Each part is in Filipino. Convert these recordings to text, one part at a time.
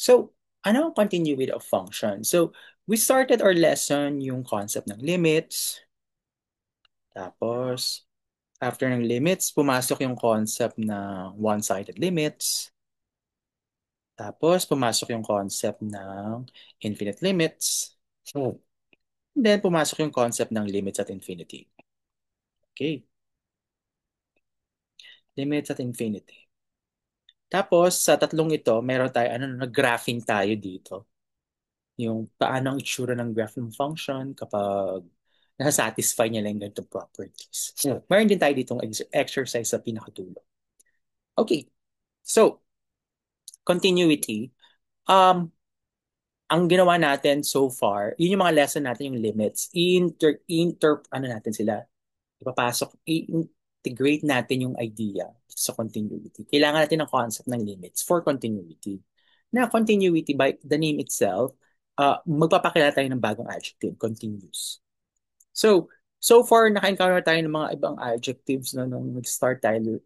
So, ano ang continuity of function? So, we started our lesson yung concept ng limits. Tapos, after ng limits, pumasok yung concept ng one-sided limits. Tapos, pumasok yung concept ng infinite limits. And then, pumasok yung concept ng limits at infinity. Okay, limits at infinity. Tapos, sa tatlong ito, meron tayo, nag-graphing tayo dito. Yung paano ang itsura ng graphing function kapag nasa-satisfy niya lang yung ganitong properties. Meron din tayo ditong exercise sa pinakatulo. Okay, so, continuity. Um, ang ginawa natin so far, yun yung mga lesson natin, yung limits. Ano natin sila? Ipapasok, i-integrate natin yung idea sa continuity. Kailangan natin ng concept ng limits for continuity. Na continuity by the name itself, magpapakilala tayo ng bagong adjective, continuous. So far, naka-encounter tayo ng mga ibang adjectives na nung nag-start tayo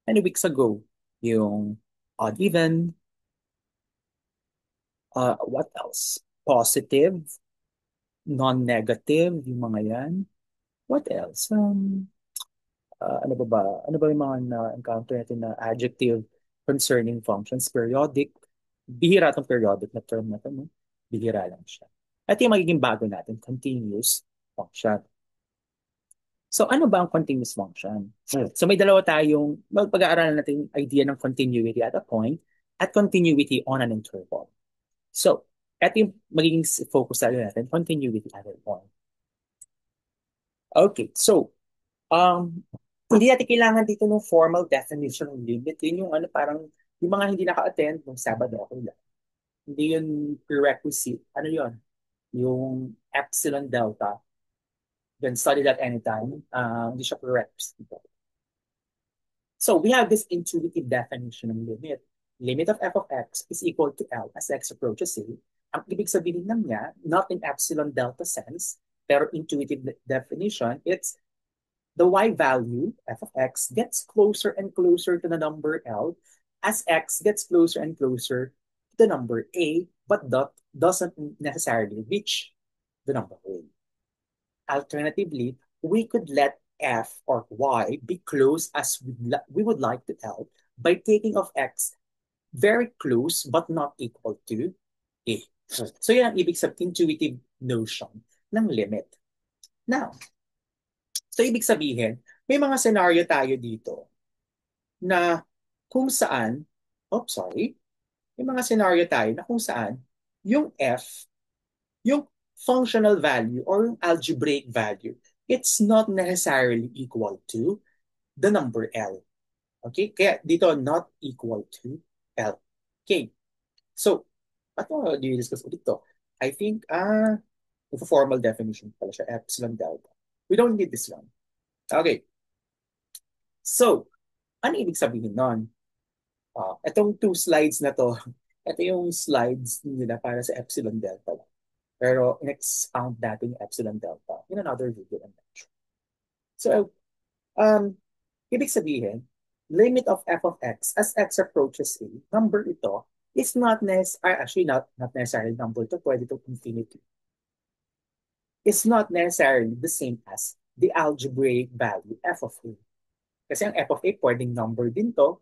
many weeks ago. Yung odd even, what else? Positive, non-negative, yung mga yan. What else? Ano ba ba? Ano ba yung mga na-encounter natin na adjective concerning functions? Periodic. Bihira itong periodic na term na ito, no? Bihira lang siya. At yung magiging bago natin, continuous function. So ano ba ang continuous function? So may dalawa tayong, pag-aaralan natin yung idea ng continuity at a point at continuity on an interval. So, ito yung magiging focus natin, continuity at a point. Okay, so Um, hindi natin kailangan dito ng formal definition ng limit. Yun yung parang yung mga hindi naka-attend ng Sabado, okay lang. Hindi yun prerequisite. Ano yun? Yung epsilon delta. You can study that anytime. Hindi siya prerequisite. So we have this intuitive definition ng limit. Limit of f of x is equal to L as x approaches A. Ang ibig sabihin lang niya, not in epsilon delta sense, pero intuitive definition, it's the y value, f of x, gets closer and closer to the number L as x gets closer and closer to the number A, but that doesn't necessarily reach the number A. Alternatively, we could let f or y be close as we would like to L by taking of x very close but not equal to A. So yan ang ibig sabihin, intuitive notion ng limit. Now, so ibig sabihin, may mga scenario tayo dito na kung saan, sorry, may mga scenario tayo na kung saan yung f, yung functional value or yung algebraic value, it's not necessarily equal to the number L. Okay? Kaya dito, not equal to L. Okay. So, ano do you discuss dito? I think, formal definition pala siya, epsilon delta. We don't need this one. Okay. So, ano ibig sabihin nun? Itong two slides na to, ito yung slides nila para sa epsilon delta. Pero in-expound natin yung epsilon delta in another video and lecture. So, ibig sabihin, limit of f of x as x approaches a, number ito is not necessarily, actually not necessarily number ito, pwede ito infinity. It's not necessarily the same as the algebraic value f of a. Kasi ang f of a pwedeng number din to,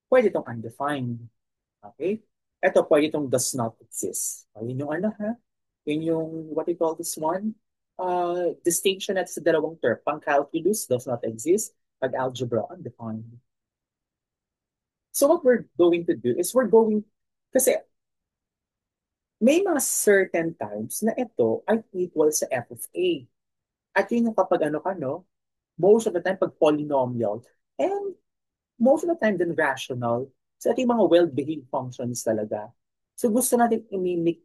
pwede itong undefined. Okay? Ito, pwede itong does not exist. Yun yung ha? Yun yung, what we call this one? Distinction at sa dalawang term. Pang-calculus does not exist. Pag-algebra, undefined. So what we're going to do is kasi may mga certain times na ito ay equal sa f of a. At yun yung kapag most of the time pag polynomial, and most of the time din rational, sa ating mga well-behaved functions talaga. So gusto natin imimik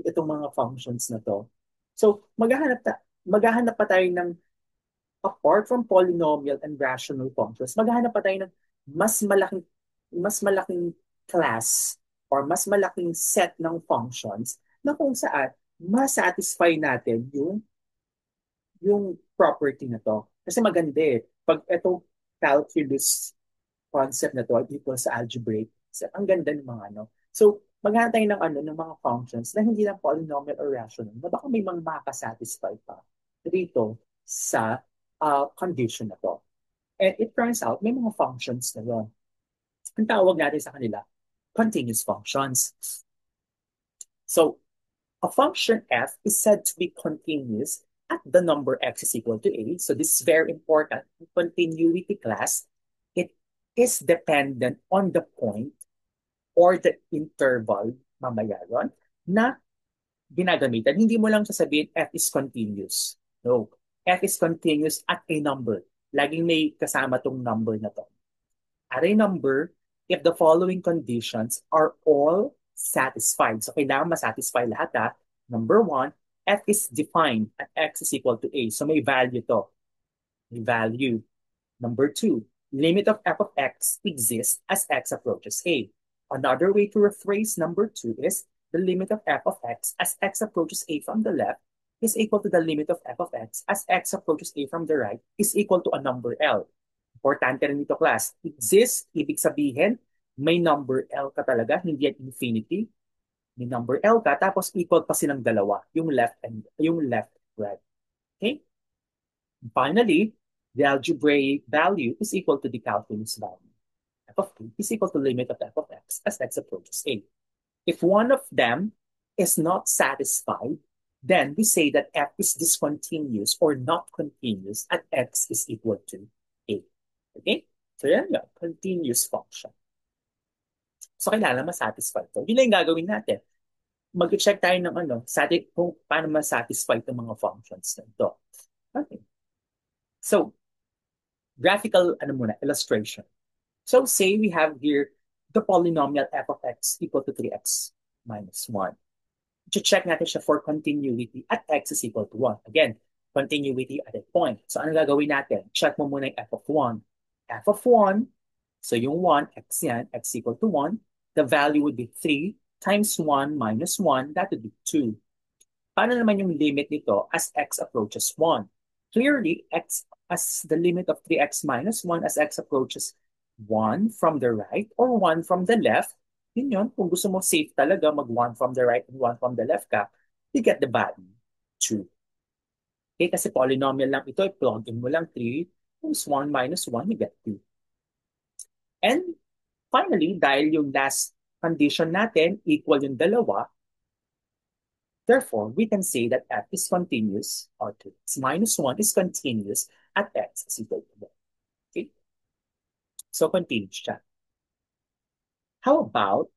itong mga functions na to. So maghahanap pa tayo ng, apart from polynomial and rational functions, maghahanap pa tayo ng mas malaking mas malaking class or mas malaking set ng functions na kung saan ma-satisfy natin yung property na to. Kasi maganda eh. Pag itong calculus concept na to ay equal sa algebraic, so, ang ganda ng mga . So, maghanap tayo ng, ng mga functions na hindi lang polynomial or rational, na baka may mga makasatisfy pa dito sa condition na to. And it turns out, may mga functions na yun. Ang tawag natin sa kanila, continuous functions. So, a function f is said to be continuous at the number x is equal to a. So this is very important. In continuity class, it is dependent on the point or the interval, mamaya ron, na ginagamitan. Hindi mo lang sasabihin f is continuous. No. F is continuous at a number. Laging may kasama tong number na to. At a number, if the following conditions are all satisfied. So, kailangan masatisfy lahat ha. Number one, f is defined at x is equal to a. So, may value to. May value. Number two, limit of f of x exists as x approaches a. Another way to rephrase number two is the limit of f of x as x approaches a from the left is equal to the limit of f of x as x approaches a from the right is equal to a number L. Importante rin ito, class. Exist, ibig sabihin, may number L ka talaga, hindi yan infinity. May number L ka, tapos equal pa silang dalawa, yung left and right. Okay? Finally, the algebraic value is equal to the calculus value. F of t is equal to limit of f of x as x approaches a. If one of them is not satisfied, then we say that f is discontinuous or not continuous at x is equal to a. Okay? So yan yun, continuous function. So kailangan masatisfy ito. Yun lang yung gagawin natin. Mag-check tayo ng kung paano masatisfy itong mga functions na ito. Okay. So, graphical illustration. So say we have here the polynomial f of x equal to 3x minus 1. Check natin siya for continuity at x is equal to 1. Again, continuity at a point. So ano gagawin natin? Check mo muna yung f of 1. F of 1, so yung 1, x yan, x equal to 1. The value would be 3 times 1 minus 1, that would be 2. Paano naman yung limit nito as x approaches 1? Clearly, x as the limit of 3x minus 1 as x approaches 1 from the right or 1 from the left. Yun. Kung gusto mo safe talaga, mag 1 from the right and 1 from the left ka, you get the value 2. Okay, kasi polynomial lang ito, i-plug in mo lang 3 times 1 minus 1, you get 2. And finally, dahil yung last condition natin equal yung dalawa, therefore, we can say that f is continuous, or 3x minus 1 is continuous at x is equal to 1. Okay? So, continuous siya. How about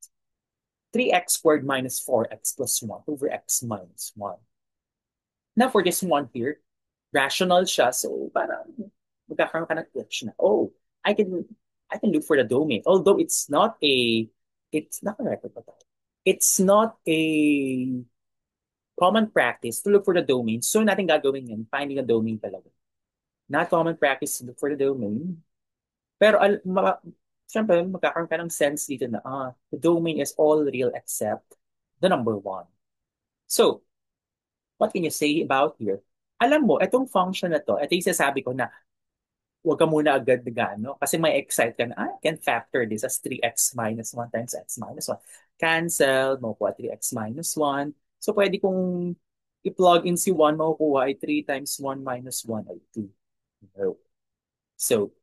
3x squared minus 4x plus 1 over x minus 1? Now, for this one here, rational siya, so parang magkakaroon ka ng glitch na. Oh, I can look for the domain. Although it's not a common practice to look for the domain. So natin gagawin yan, finding a domain talaga. Not common practice to look for the domain. Pero syempre, magkakaroon ka ng sense dito na the domain is all real except the number 1. So, what can you say about here? Alam mo, itong function na to, ito yung sasabi ko na huwag ka muna agad na gano kasi may excite ka na, I can factor this as 3x minus 1 times x minus 1. Cancel, makukuha 3x minus 1. So, pwede kong i-plug in si 1, makukuha ay 3 times 1 minus 1 ay 2. No. So,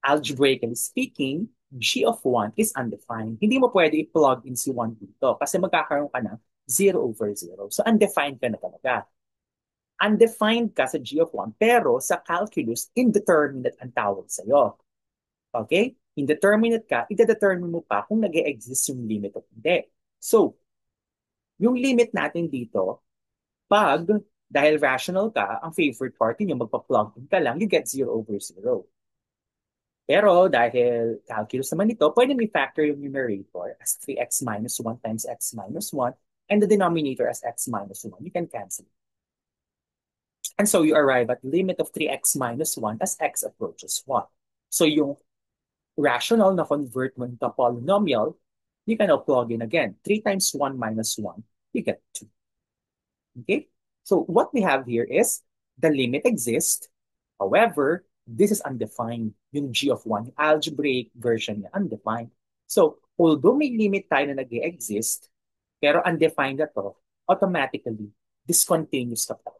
algebraically speaking, g of 1 is undefined. Hindi mo pwede i-plug in si 1 dito kasi magkakaroon ka ng 0 over 0. So, undefined ka na talaga. Undefined ka sa g of 1, pero sa calculus, indeterminate ang tawag sa'yo. Okay? Indeterminate ka, ide-determine mo pa kung nag-e-exist yung limit o hindi. So, yung limit natin dito, dahil rational ka, ang favorite part niyo, magpa-plug in ka lang, you get 0 over 0. Pero dahil calculus naman ito, pwede may factor yung numerator as 3x minus 1 times x minus 1 and the denominator as x minus 1. You can cancel. And so you arrive at the limit of 3x minus 1 as x approaches 1. So yung rational na convert mo into polynomial, you can now plug in again. 3 times 1 minus 1, you get 2. Okay? So what we have here is the limit exists. However, this is undefined. Yung g of 1, yung algebraic version niya, undefined. So although may limit tayo na nag-exist, pero undefined na to, automatically, discontinuous ka pa.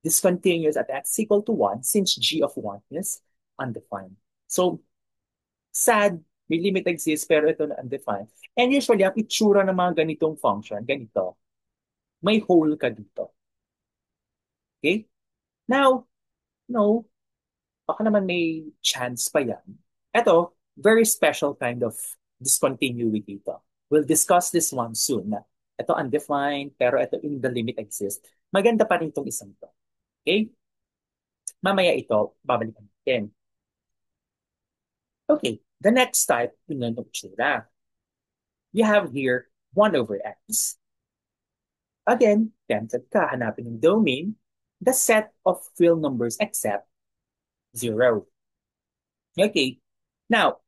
Discontinuous at x equal to 1 since g of 1 is undefined. So, sad, may limit exists pero ito na undefined. And usually, ang itsura ng mga ganitong function, ganito, may hole ka dito. Okay? Now, no, baka naman may chance pa yan. Ito, very special kind of discontinuity ito. We'll discuss this one soon. Na ito undefined, pero ito in the limit exists. Maganda pa rin itong isang to. Okay? Mamaya ito, babalikan natin. Okay, the next type, yun yung itsura. You have here 1 over x. Again, tempted ka, hanapin yung domain, the set of real numbers except 0. Okay, now,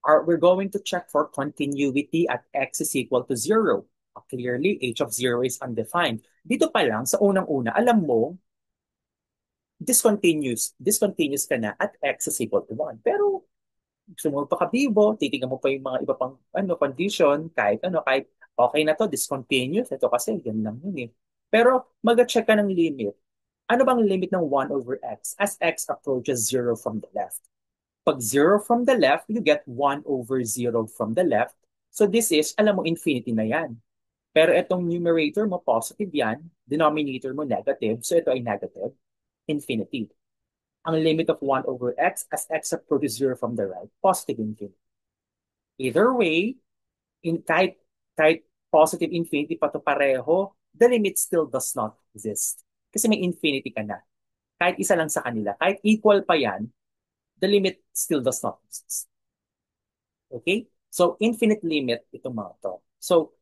we're going to check for continuity at x is equal to 0. Clearly, h of 0 is undefined. Dito pa lang, sa unang-una, alam mo, discontinuous ka na at x is equal to 1. Pero, gusto mo pa kabibo, titignan mo pa yung mga iba pang condition, kahit okay na to, discontinuous. Ito kasi, yan lang yun eh. Pero, mag-check ka ng limit. Ano bang limit ng 1 over x as x approaches 0 from the left? Pag 0 from the left, you get 1 over 0 from the left. So this is, alam mo, infinity na yan. Pero itong numerator mo, positive yan. Denominator mo, negative. So ito ay negative. Infinity. Ang limit of 1 over x as x approaches 0 from the right, positive infinity. Either way, kahit positive infinity pa to pareho, the limit still does not exist. Kasi may infinity ka na. Kahit isa lang sa kanila, kahit equal pa yan, the limit still does not exist. Okay? So, infinite limit itong mga to. So,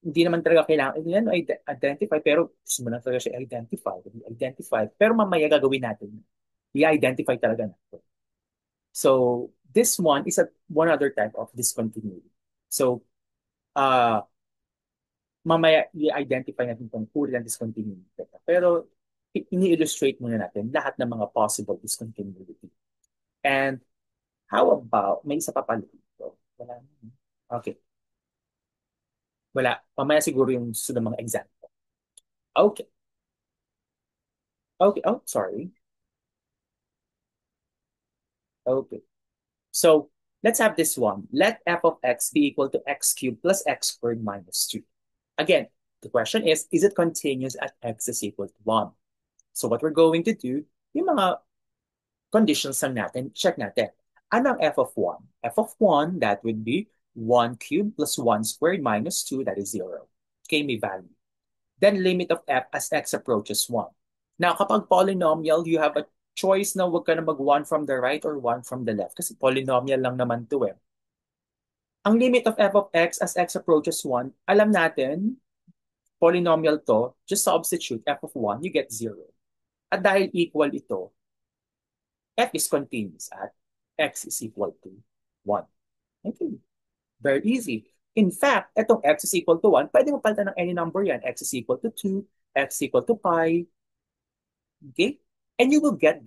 hindi naman talaga kailangan yan identify, pero gusto mo na talaga siya identify. Pero mamaya gagawin natin. I-identify talaga natin. So, this one is one other type of discontinuity. So, mamaya i-identify natin kung uri ng discontinuity. Pero, ini-illustrate muna natin lahat ng mga possible discontinuity. And how about, may isa pa pala dito. Wala. Okay. Wala. Mamaya siguro yung susunod ng mga example. Okay. Okay. Oh, sorry. Okay. So, let's have this one. Let f of x be equal to x cubed plus x squared minus 2. Again, the question is it continuous at x is equal to 1? So, what we're going to do, yung mga conditions lang natin, check natin. Ano ang f of 1? F of 1, that would be 1 cubed plus 1 squared minus 2, that is 0. Okay, may value. Then limit of f as x approaches 1. Now, kapag polynomial, you have a choice na wag ka na mag 1 from the right or 1 from the left kasi polynomial lang naman to eh. Ang limit of f of x as x approaches 1, alam natin, polynomial to, just substitute f of 1, you get 0. At dahil equal ito, f is continuous at x is equal to 1. Okay, very easy. In fact, itong x is equal to 1, pwede mo palitan ng any number yan. X is equal to 2, x is equal to pi. Okay? And you will get uh,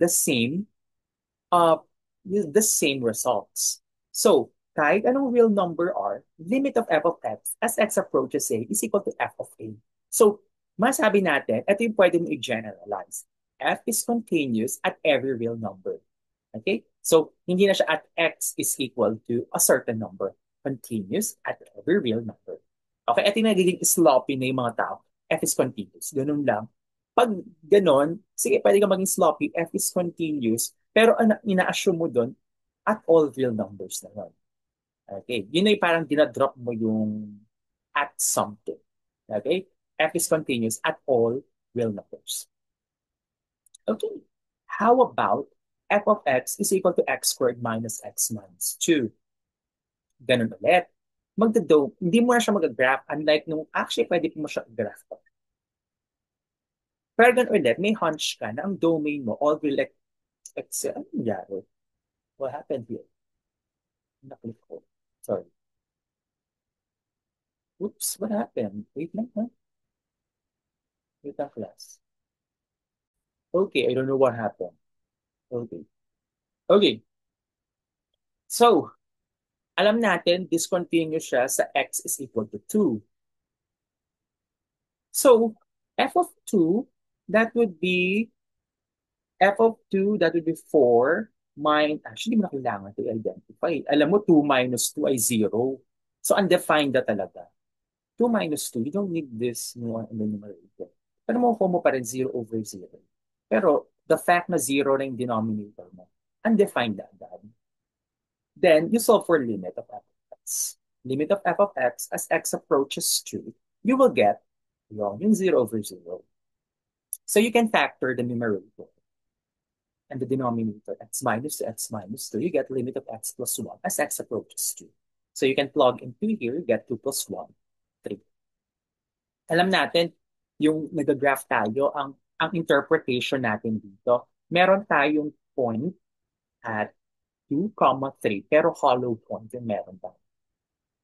the same results. So, kahit anong real number r, limit of f of x as x approaches a is equal to f of a. So, masabi natin, ito yung pwede mo i-generalize. F is continuous at every real number. Okay? So, hindi na siya at x is equal to a certain number. Continuous at every real number. Okay? Ito yung nagiging sloppy na yung mga tao. F is continuous. Ganun lang. Pag ganun, sige, pwede ka maging sloppy. F is continuous. Pero ina-assume mo doon at all real numbers na yun. Okay? Yun ay parang dinadrop mo yung at something. Okay? F is continuous at all real numbers. Okay. How about f of x is equal to x squared minus x minus 2? Ganun ulit. Hindi mo na siya mag-graph unlike nung actually pwede mo siya graph. Pero ganun ulit, may hunch ka na ang domain mo all will excel. Ano nangyari? What happened here? Naklik ko. Sorry. Oops, what happened? Wait lang, ha? Wait lang, class. Okay, I don't know what happened. Okay. Okay. So, Alam natin, discontinuous siya sa x is equal to 2. So, f of 2, that would be f of 2, that would be 4 actually, hindi mo na kailangan to identify. Alam mo, 2 minus 2 ay 0. So, undefined na talaga. 2 minus 2, you don't need this numerator. Pero makukuha mo pa rin 0 over 0. Pero, the fact na 0 na yung denominator mo, undefined na agad. Then, you solve for limit of f of x. Limit of f of x as x approaches 2, you will get yung 0 over 0. So, you can factor the numerator and the denominator, x minus 2, x minus 2, you get limit of x plus 1 as x approaches 2. So you can plug in 2 here, you get 2 plus 1, 3. Alam natin, yung nag-graph tayo, ang interpretation natin dito, meron tayong point at 2, 3, pero hollow point yung meron tayo.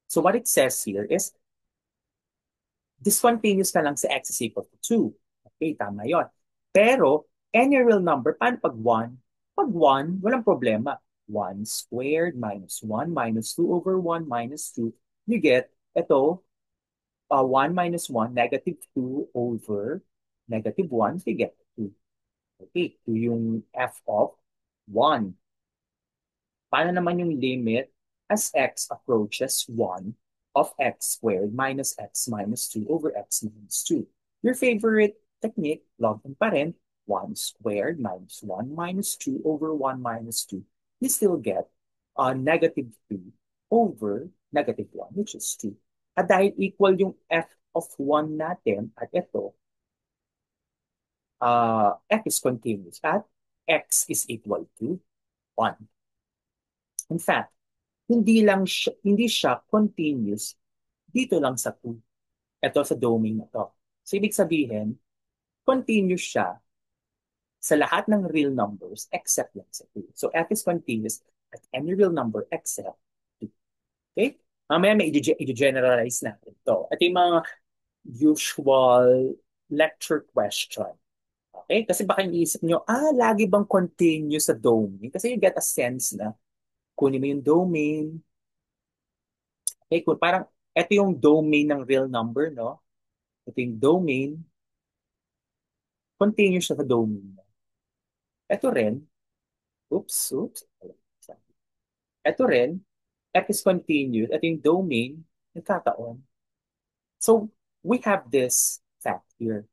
So what it says here is, discontinuous na lang sa x is equal to 2. Okay, tama yon. Pero, any real number, paano pag 1? Pag 1, walang problema. 1 squared minus 1 minus 2 over 1 minus 2. You get, ito, 1 minus 1, negative 2 over negative 1, you get 2. Okay, 2 yung f of 1. Paano naman yung limit as x approaches 1 of x squared minus x minus 2 over x minus 2? Your favorite technique, log in pa rin, 1 squared minus 1 minus 2 over 1 minus 2. You still get negative 2 over negative 1, which is 2. At dahil equal yung f of 1 natin, at ito, f is continuous at x is equal to 1. In fact, hindi siya continuous dito lang sa 2. Ito sa domain na to. So, ibig sabihin, continuous siya sa lahat ng real numbers except lang sa 2. So, f is continuous at any real number except 2. Okay? Mamaya may i-generalize natin to. Ito yung mga usual lecture question. Okay? Kasi baka iniisip nyo, lagi bang continuous sa domain? Kasi you get a sense na kunin mo yung domain. Okay, kung parang ito yung domain ng real number, no? Ito yung domain. Continuous siya sa domain. Ito rin, oops. Ito rin, f is continuous. Ito yung domain, nagkataon. So, we have this fact here.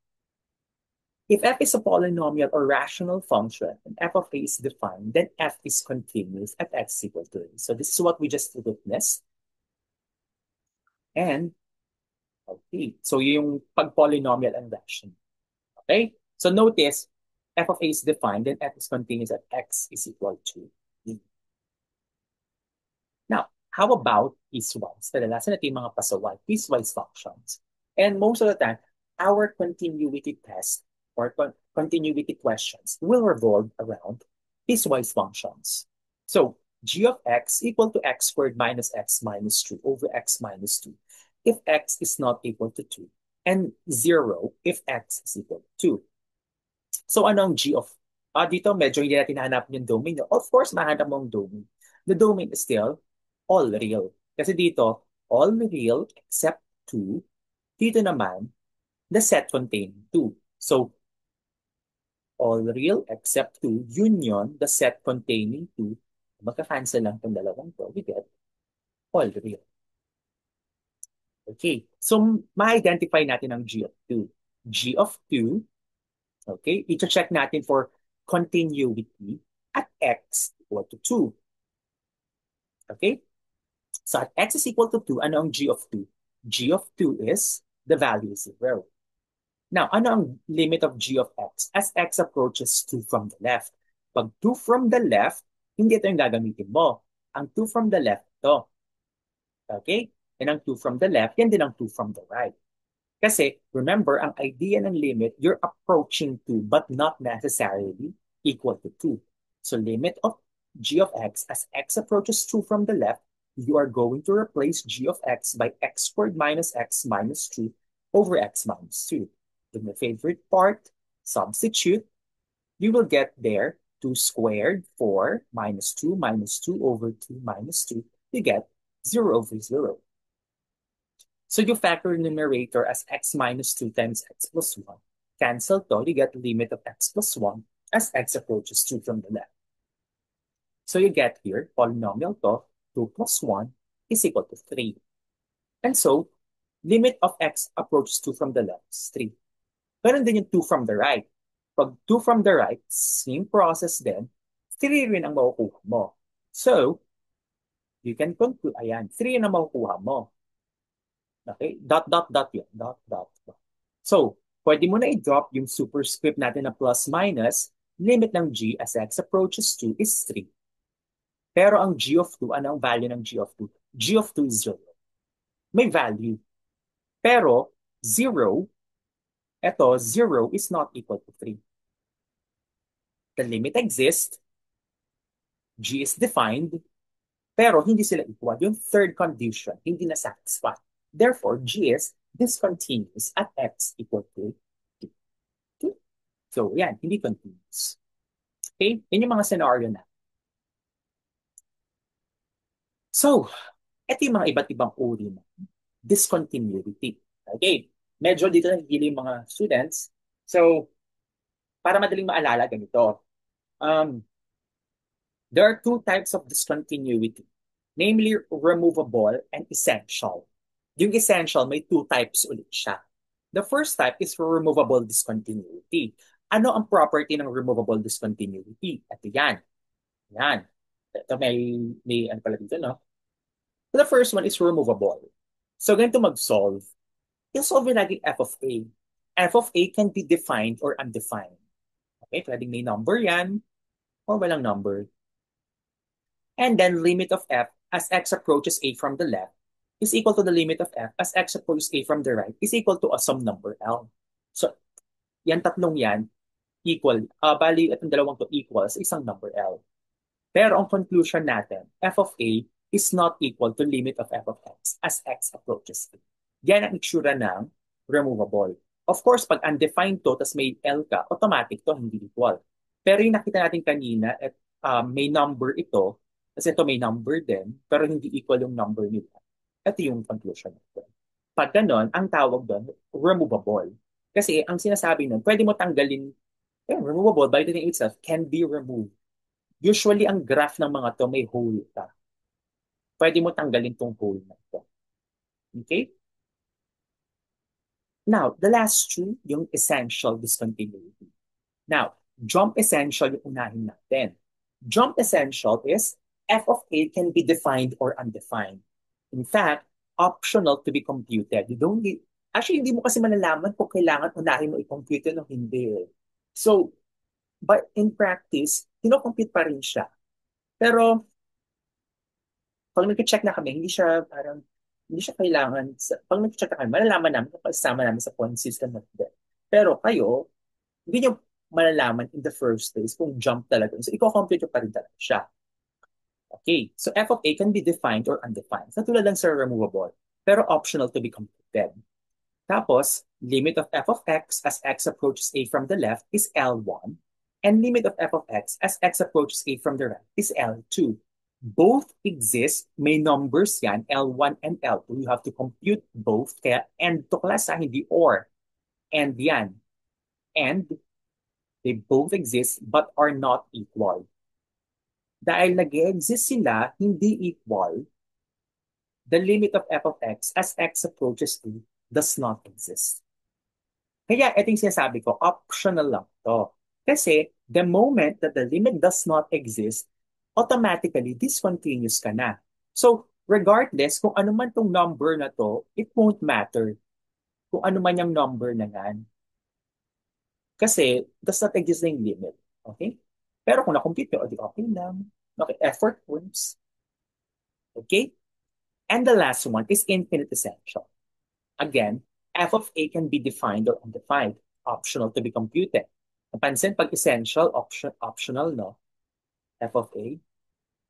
If f is a polynomial or rational function and f of a is defined, then f is continuous at x equal to a. So this is what we just witnessed. And, okay, so yung pag-polynomial and rational. Okay? So notice, f of a is defined, then f is continuous at x is equal to e. Now, how about piecewise? Kadalasan natin mga pasaway, piecewise functions. And most of the time, our continuity test or continuity questions will revolve around piecewise functions. So, g of x equal to x squared minus x minus 2 over x minus 2 if x is not equal to 2 and 0 if x is equal to 2. So, anong g of dito medyo hindi natin hanap yung domain. Of course, mahanap mo ang domain. The domain is still all real. Kasi dito, all real except 2. Dito naman, the set containing 2. So, all real except 2, union, the set containing 2. Magka-cancel lang itong dalawang to, we get all real. Okay, so ma-identify natin ang G of 2. G of 2, okay, ito-check natin for continuity at x equal to 2. Okay? So at x is equal to 2, ano ang g of 2? G of 2 is the value is 0. Now, ano ang limit of g of x as x approaches 2 from the left? Pag 2 from the left, hindi ito yung gagamitin mo. Ang 2 from the left, ito. Okay? And ang 2 from the left, yan din ang 2 from the right. Kasi, remember, ang idea ng limit, you're approaching 2 but not necessarily equal to 2. So, limit of g of x as x approaches 2 from the left, you are going to replace g of x by x squared minus x minus 2 over x minus 2. In the favorite part, substitute, you will get there 2 squared, 4, minus 2 over 2 minus 2. You get 0 over 0. So you factor numerator as x minus 2 times x plus 1. Cancel to, you get the limit of x plus 1 as x approaches 2 from the left. So you get here, polynomial to, 2 plus 1 is equal to 3. And so, limit of x approaches 2 from the left is 3. Ganun din yung 2 from the right. Pag 2 from the right, same process din, 3 rin ang makukuha mo. So, you can conclude, ayan, 3 rin ang makukuha mo. Okay? Dot, dot, dot yun. Dot, dot, dot. So, pwede mo na i-drop yung superscript natin na plus minus, limit ng g as x approaches 2 is 3. Pero ang g of 2, ano ang value ng g of 2? G of 2 is 0. May value. Pero, 0, eto, 0 is not equal to 3. The limit exists, g is defined, pero hindi sila equal. Yung third condition, hindi na satisfied. Therefore, g is discontinuous at x equal to 2. Okay? So, yan, hindi continuous. Okay? Yan yung mga scenario na. So, ito yung mga iba't ibang uri ng discontinuity. Okay? Medyo dito nagigili yung mga students. So, para madaling maalala, ganito. There are two types of discontinuity, namely removable and essential. Yung essential, may two types ulit siya. The first type is for removable discontinuity. Ano ang property ng removable discontinuity? Ito yan. Yan. Ito may ano pala dito, no? So the first one is removable. So ganito mag-solve. Yung solve yung laging f of a. F of a can be defined or undefined. Okay, pwedeng may number yan or walang number. And then limit of f as x approaches a from the left is equal to the limit of f as x approaches a from the right is equal to a some number L. So, yan tatlong yan, equal. Bali, itong dalawang to equals isang number L. Pero ang conclusion natin, f of a is not equal to limit of f of x as x approaches a. Yan ang itsura ng removable. Of course, pag undefined to, tas may L ka, automatic to, hindi equal. Pero yung nakita natin kanina, at may number ito, kasi ito may number din, pero hindi equal yung number nila. Ito yung conclusion natin. Pag ganon, ang tawag doon, removable. Kasi ang sinasabi nun, pwede mo tanggalin, removable by the name itself, can be removed. Usually, ang graph ng mga to may hole ka. Pwede mo tanggalin tong hole na ito. Okay? Now, the last two, yung essential discontinuity. Now, jump essential yung unahin natin. Jump essential is f of a can be defined or undefined. In fact, optional to be computed. You don't need, actually, hindi mo kasi malalaman kung kailangan unahin mo i-compute o hindi. So, but in practice, kino-compute pa rin siya. Pero, pag nag-check na kami, hindi siya kailangan, pag nag-check na kami, malalaman namin kung kasama namin sa point system natin. Pero kayo, hindi nyo malalaman in the first place kung jump talaga. So, i-compute pa rin talaga siya. Okay, so f of a can be defined or undefined. Sa tulad lang sa removable, pero optional to be computed. Tapos, limit of f of x as x approaches a from the left is L1, and limit of f of x as x approaches a from the right is L2. Both exist, may numbers yan, L1 and L2. You have to compute both, kaya and to class hindi or. And yan. And they both exist but are not equal. Dahil nag-exist sila, hindi equal, the limit of f of x as x approaches to does not exist. Kaya ito yung sinasabi ko, optional lang to. Kasi the moment that the limit does not exist, automatically discontinuous ka na. So regardless kung ano man tong number na to, it won't matter kung ano man yung number na yan. Kasi does not exist na yung limit. Okay? Pero kung na-compute nyo, okay lang. Okay, effort wins. Okay? And the last one is infinite essential. Again, f of a can be defined or undefined, optional to be computed. Napansin, pag essential, optional, no? F of a.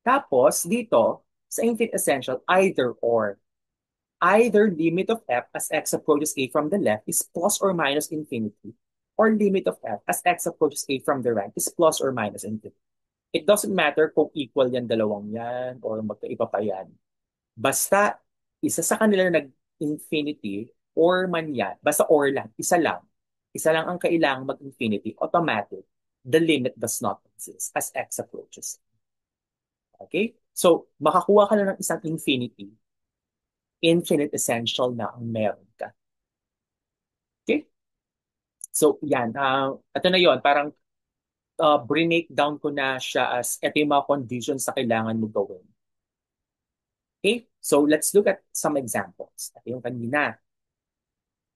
Tapos, dito, sa infinite essential, either or. Either limit of f as x approaches a from the left is plus or minus infinity, or limit of f as x approaches a from the right is plus or minus infinity. It doesn't matter kung equal yan dalawang yan or magkaiba pa yan. Basta isa sa kanila nag-infinity or man yan, basta or lang, isa lang ang kailangang mag-infinity, automatic, the limit does not exist as x approaches. Okay? So, makakuha ka na ng isang infinity, infinite essential na ang meron ka. Okay? So, yan. Ito na yon parang break down ko na siya as ito yung mga conditions na kailangan mo gawin. Okay? So, let's look at some examples. Ito yung kanina.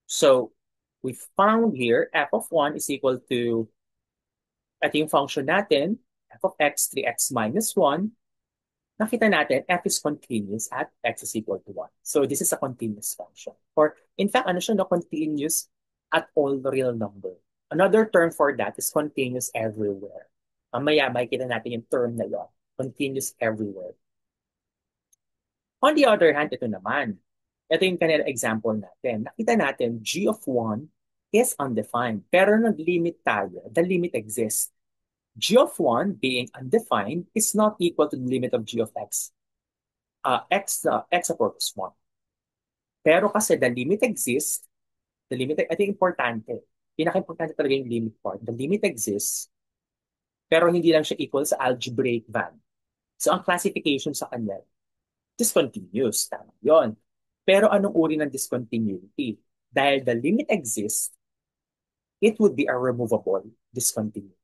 So, we found here f of 1 is equal to, ito yung function natin, f of x, 3x minus 1. Nakita natin, f is continuous at x is equal to 1. So, this is a continuous function. Or, in fact, ano siya, no, continuous at all real number. Another term for that is continuous everywhere. Mamaya, makikita natin yung term na yun. Continuous everywhere. On the other hand, ito naman. Ito yung kanina example natin. Nakita natin, g of 1 is undefined. Pero nag-limit tayo. The limit exists. G of 1 being undefined is not equal to the limit of g of x. X approaches 1. Pero kasi the limit exists, ito yung importante. Pinaka-importante talaga yung limit part. The limit exists, pero hindi lang siya equal sa algebraic value. So ang classification sa kanya, discontinuous. Tama yun. Pero anong uri ng discontinuity? Dahil the limit exists, it would be a removable discontinuity.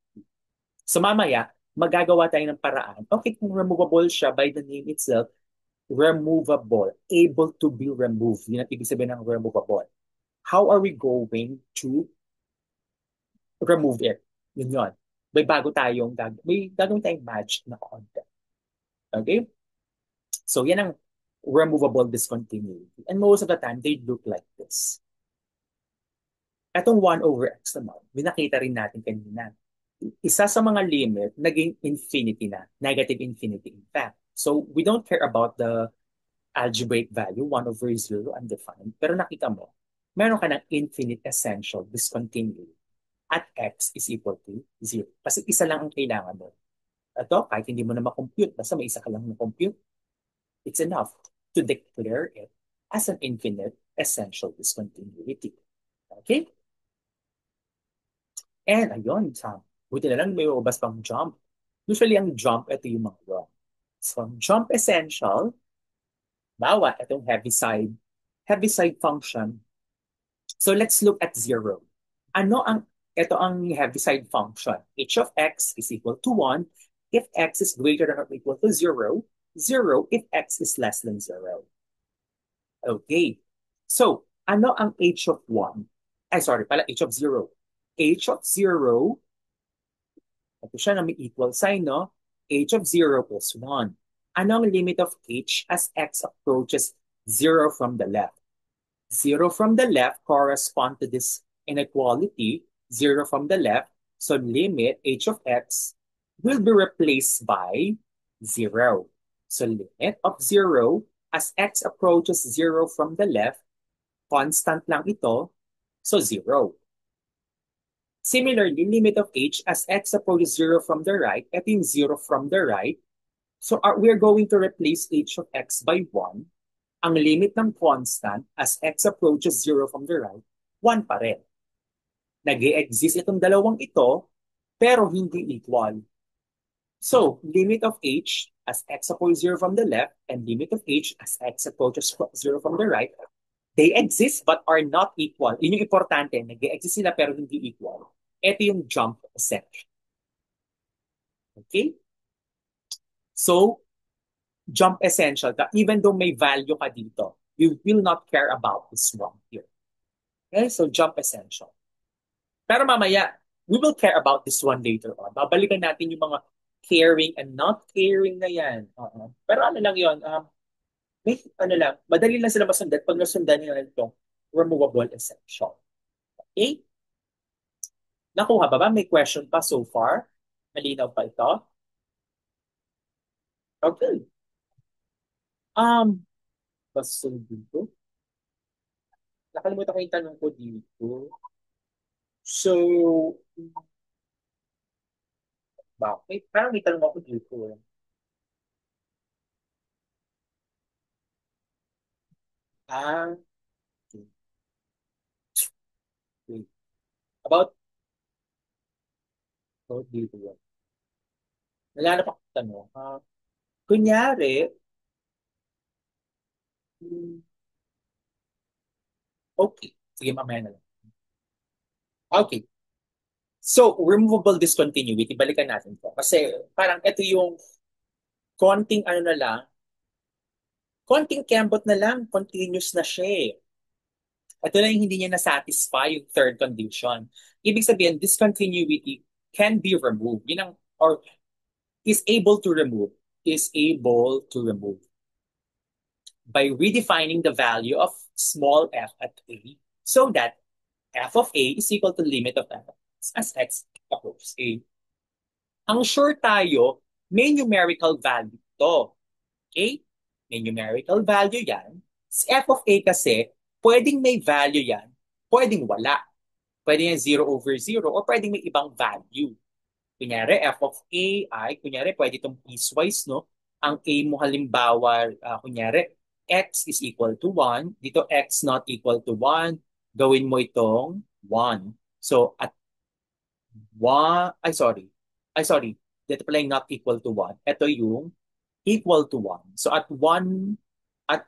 So mamaya, magagawa tayo ng paraan. Okay, kung removable siya by the name itself, removable, able to be removed. Yun ang ibig sabihin ng removable. How are we going to remove it? Yun yun. May gagawin tayong magic na content. Okay? So yan ang removable discontinuity. And most of the time, they look like this. Etong 1 over x naman, binakita rin natin kanina. Isa sa mga limit, naging infinity na. Negative infinity, in fact. So we don't care about the algebraic value, 1 over 0, undefined. Pero nakita mo, meron ka ng infinite essential discontinuity at x is equal to 0. Kasi isa lang ang kailangan mo. Ito, kahit hindi mo na makompute, basta may isa ka lang na-compute, it's enough to declare it as an infinite essential discontinuity. Okay? And ayun, buti na lang may ubas pang jump. Usually ang jump, ito yung mga yun. So, jump essential, bawa itong heaviside function. So, let's look at 0. Ito ang heaviside function. H of x is equal to 1 if x is greater than or equal to 0, 0 if x is less than 0. Okay. So, ano ang h of 1? H of 0. H of 0, ito siya na may equal sign, no? H of 0 is 1. Ano ang limit of h as x approaches 0 from the left? 0 from the left correspond to this inequality, 0 from the left. So limit h of x will be replaced by 0. So limit of 0 as x approaches 0 from the left, constant lang ito, so 0. Similarly, limit of h as x approaches 0 from the right, ito yung 0 from the right. So we're going to replace h of x by 1. Ang limit ng constant as x approaches 0 from the right, 1 pa rin. Nag-e-exist itong dalawang ito, pero hindi equal. So, limit of h as x approaches 0 from the left and limit of h as x approaches 0 from the right, they exist but are not equal. Yun yung importante. Nag-e-exist sila pero hindi equal. Ito yung jump essential. Okay? So, jump essential ka. Even though may value ka dito, you will not care about this one here. Okay? So, jump essential. Pero mamaya, we will care about this one later on. Babalikan natin yung mga caring and not caring na yan. Pero ano lang yun, madali lang sila masundan pag nasundan nila itong removable essential. Okay? Nakuha ba ba? May question pa so far? Malinaw pa ito? Okay. Um, basta dito. Nakalimutan ko yung tanong ko dito. So, bakit? Parang may tanong ako dito. Ah, okay. Okay. About dito yun. Naghanap ako ng tanong. Kunyari, hmm, okay. Sige, mamaya na lang. Okay. So, removable discontinuity, balikan natin to. Kasi parang ito yung konting ano na lang, konting kembot na lang, continuous na siya eh. Ito na yung hindi niya na-satisfy yung third condition. Ibig sabihin, discontinuity can be removed. Yun ang, or is able to remove, is able to remove by redefining the value of small f at a so that f of a is equal to limit of f as x approaches a. Ang sure tayo, may numerical value to. Okay? May numerical value yan. Si f of a kasi, pwedeng may value yan, pwedeng wala. Pwede yan 0/0 o pwedeng may ibang value. Kunyari, f of a ay, kunyari, pwede itong piecewise, no? Ang a mo halimbawa, kunyari, x is equal to 1. Dito, x not equal to 1. Gawin mo itong 1. So, at 1, ay sorry. Ay sorry. Dito pala yung not equal to 1. Ito yung equal to 1. So, at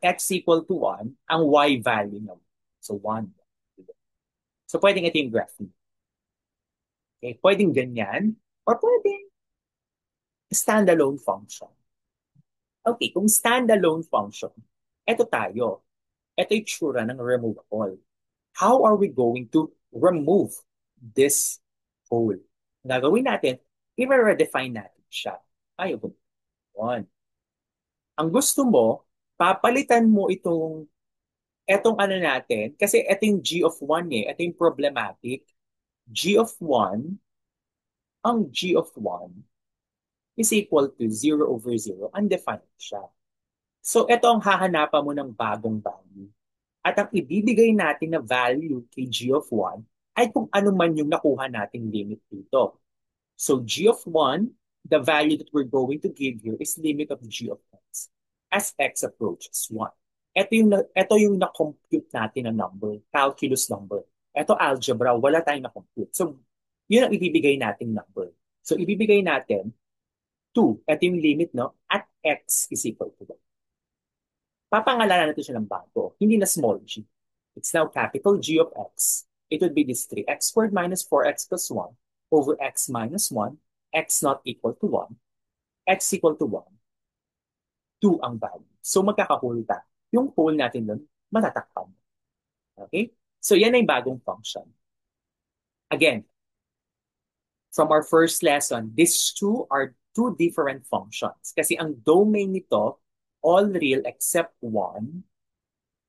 x equal to 1, ang y value niya. So, 1. So, pwedeng ito yung graph. Okay? Pwedeng ganyan or pwedeng standalone function. Okay, kung standalone function, eto tayo. Ito yung tsura ng removable. How are we going to remove this whole? Ang gagawin natin, i-redefine natin siya. Ayaw ko. One. Ang gusto mo, papalitan mo etong ano natin, kasi ito yung g of 1 eh. Ito yung problematic. G of 1, ang g of 1 is equal to 0/0. Undefined siya. So, ito ang hahanapan mo ng bagong value. At ang ibibigay natin na value kay g of 1 ay kung ano man yung nakuha nating limit dito. So, g of 1, the value that we're going to give here is limit of g of x as x approaches 1. Ito yung na-compute natin na number, calculus number. Ito algebra, wala tayong na-compute. So, yun ang ibibigay nating number. So, ibibigay natin 2. Ito yung limit, no? At x is equal to 1. Papangalanan natin siya ng bago. Hindi na small g. It's now capital G of x. It would be this 3x squared minus 4x plus 1 over x minus 1, x not equal to 1, x equal to 1, 2 ang value. So magkakahole ta. Yung hole natin doon, matatakpan. Okay? So yan ay bagong function. Again, from our first lesson, these two are two different functions. Kasi ang domain nito, all real except one.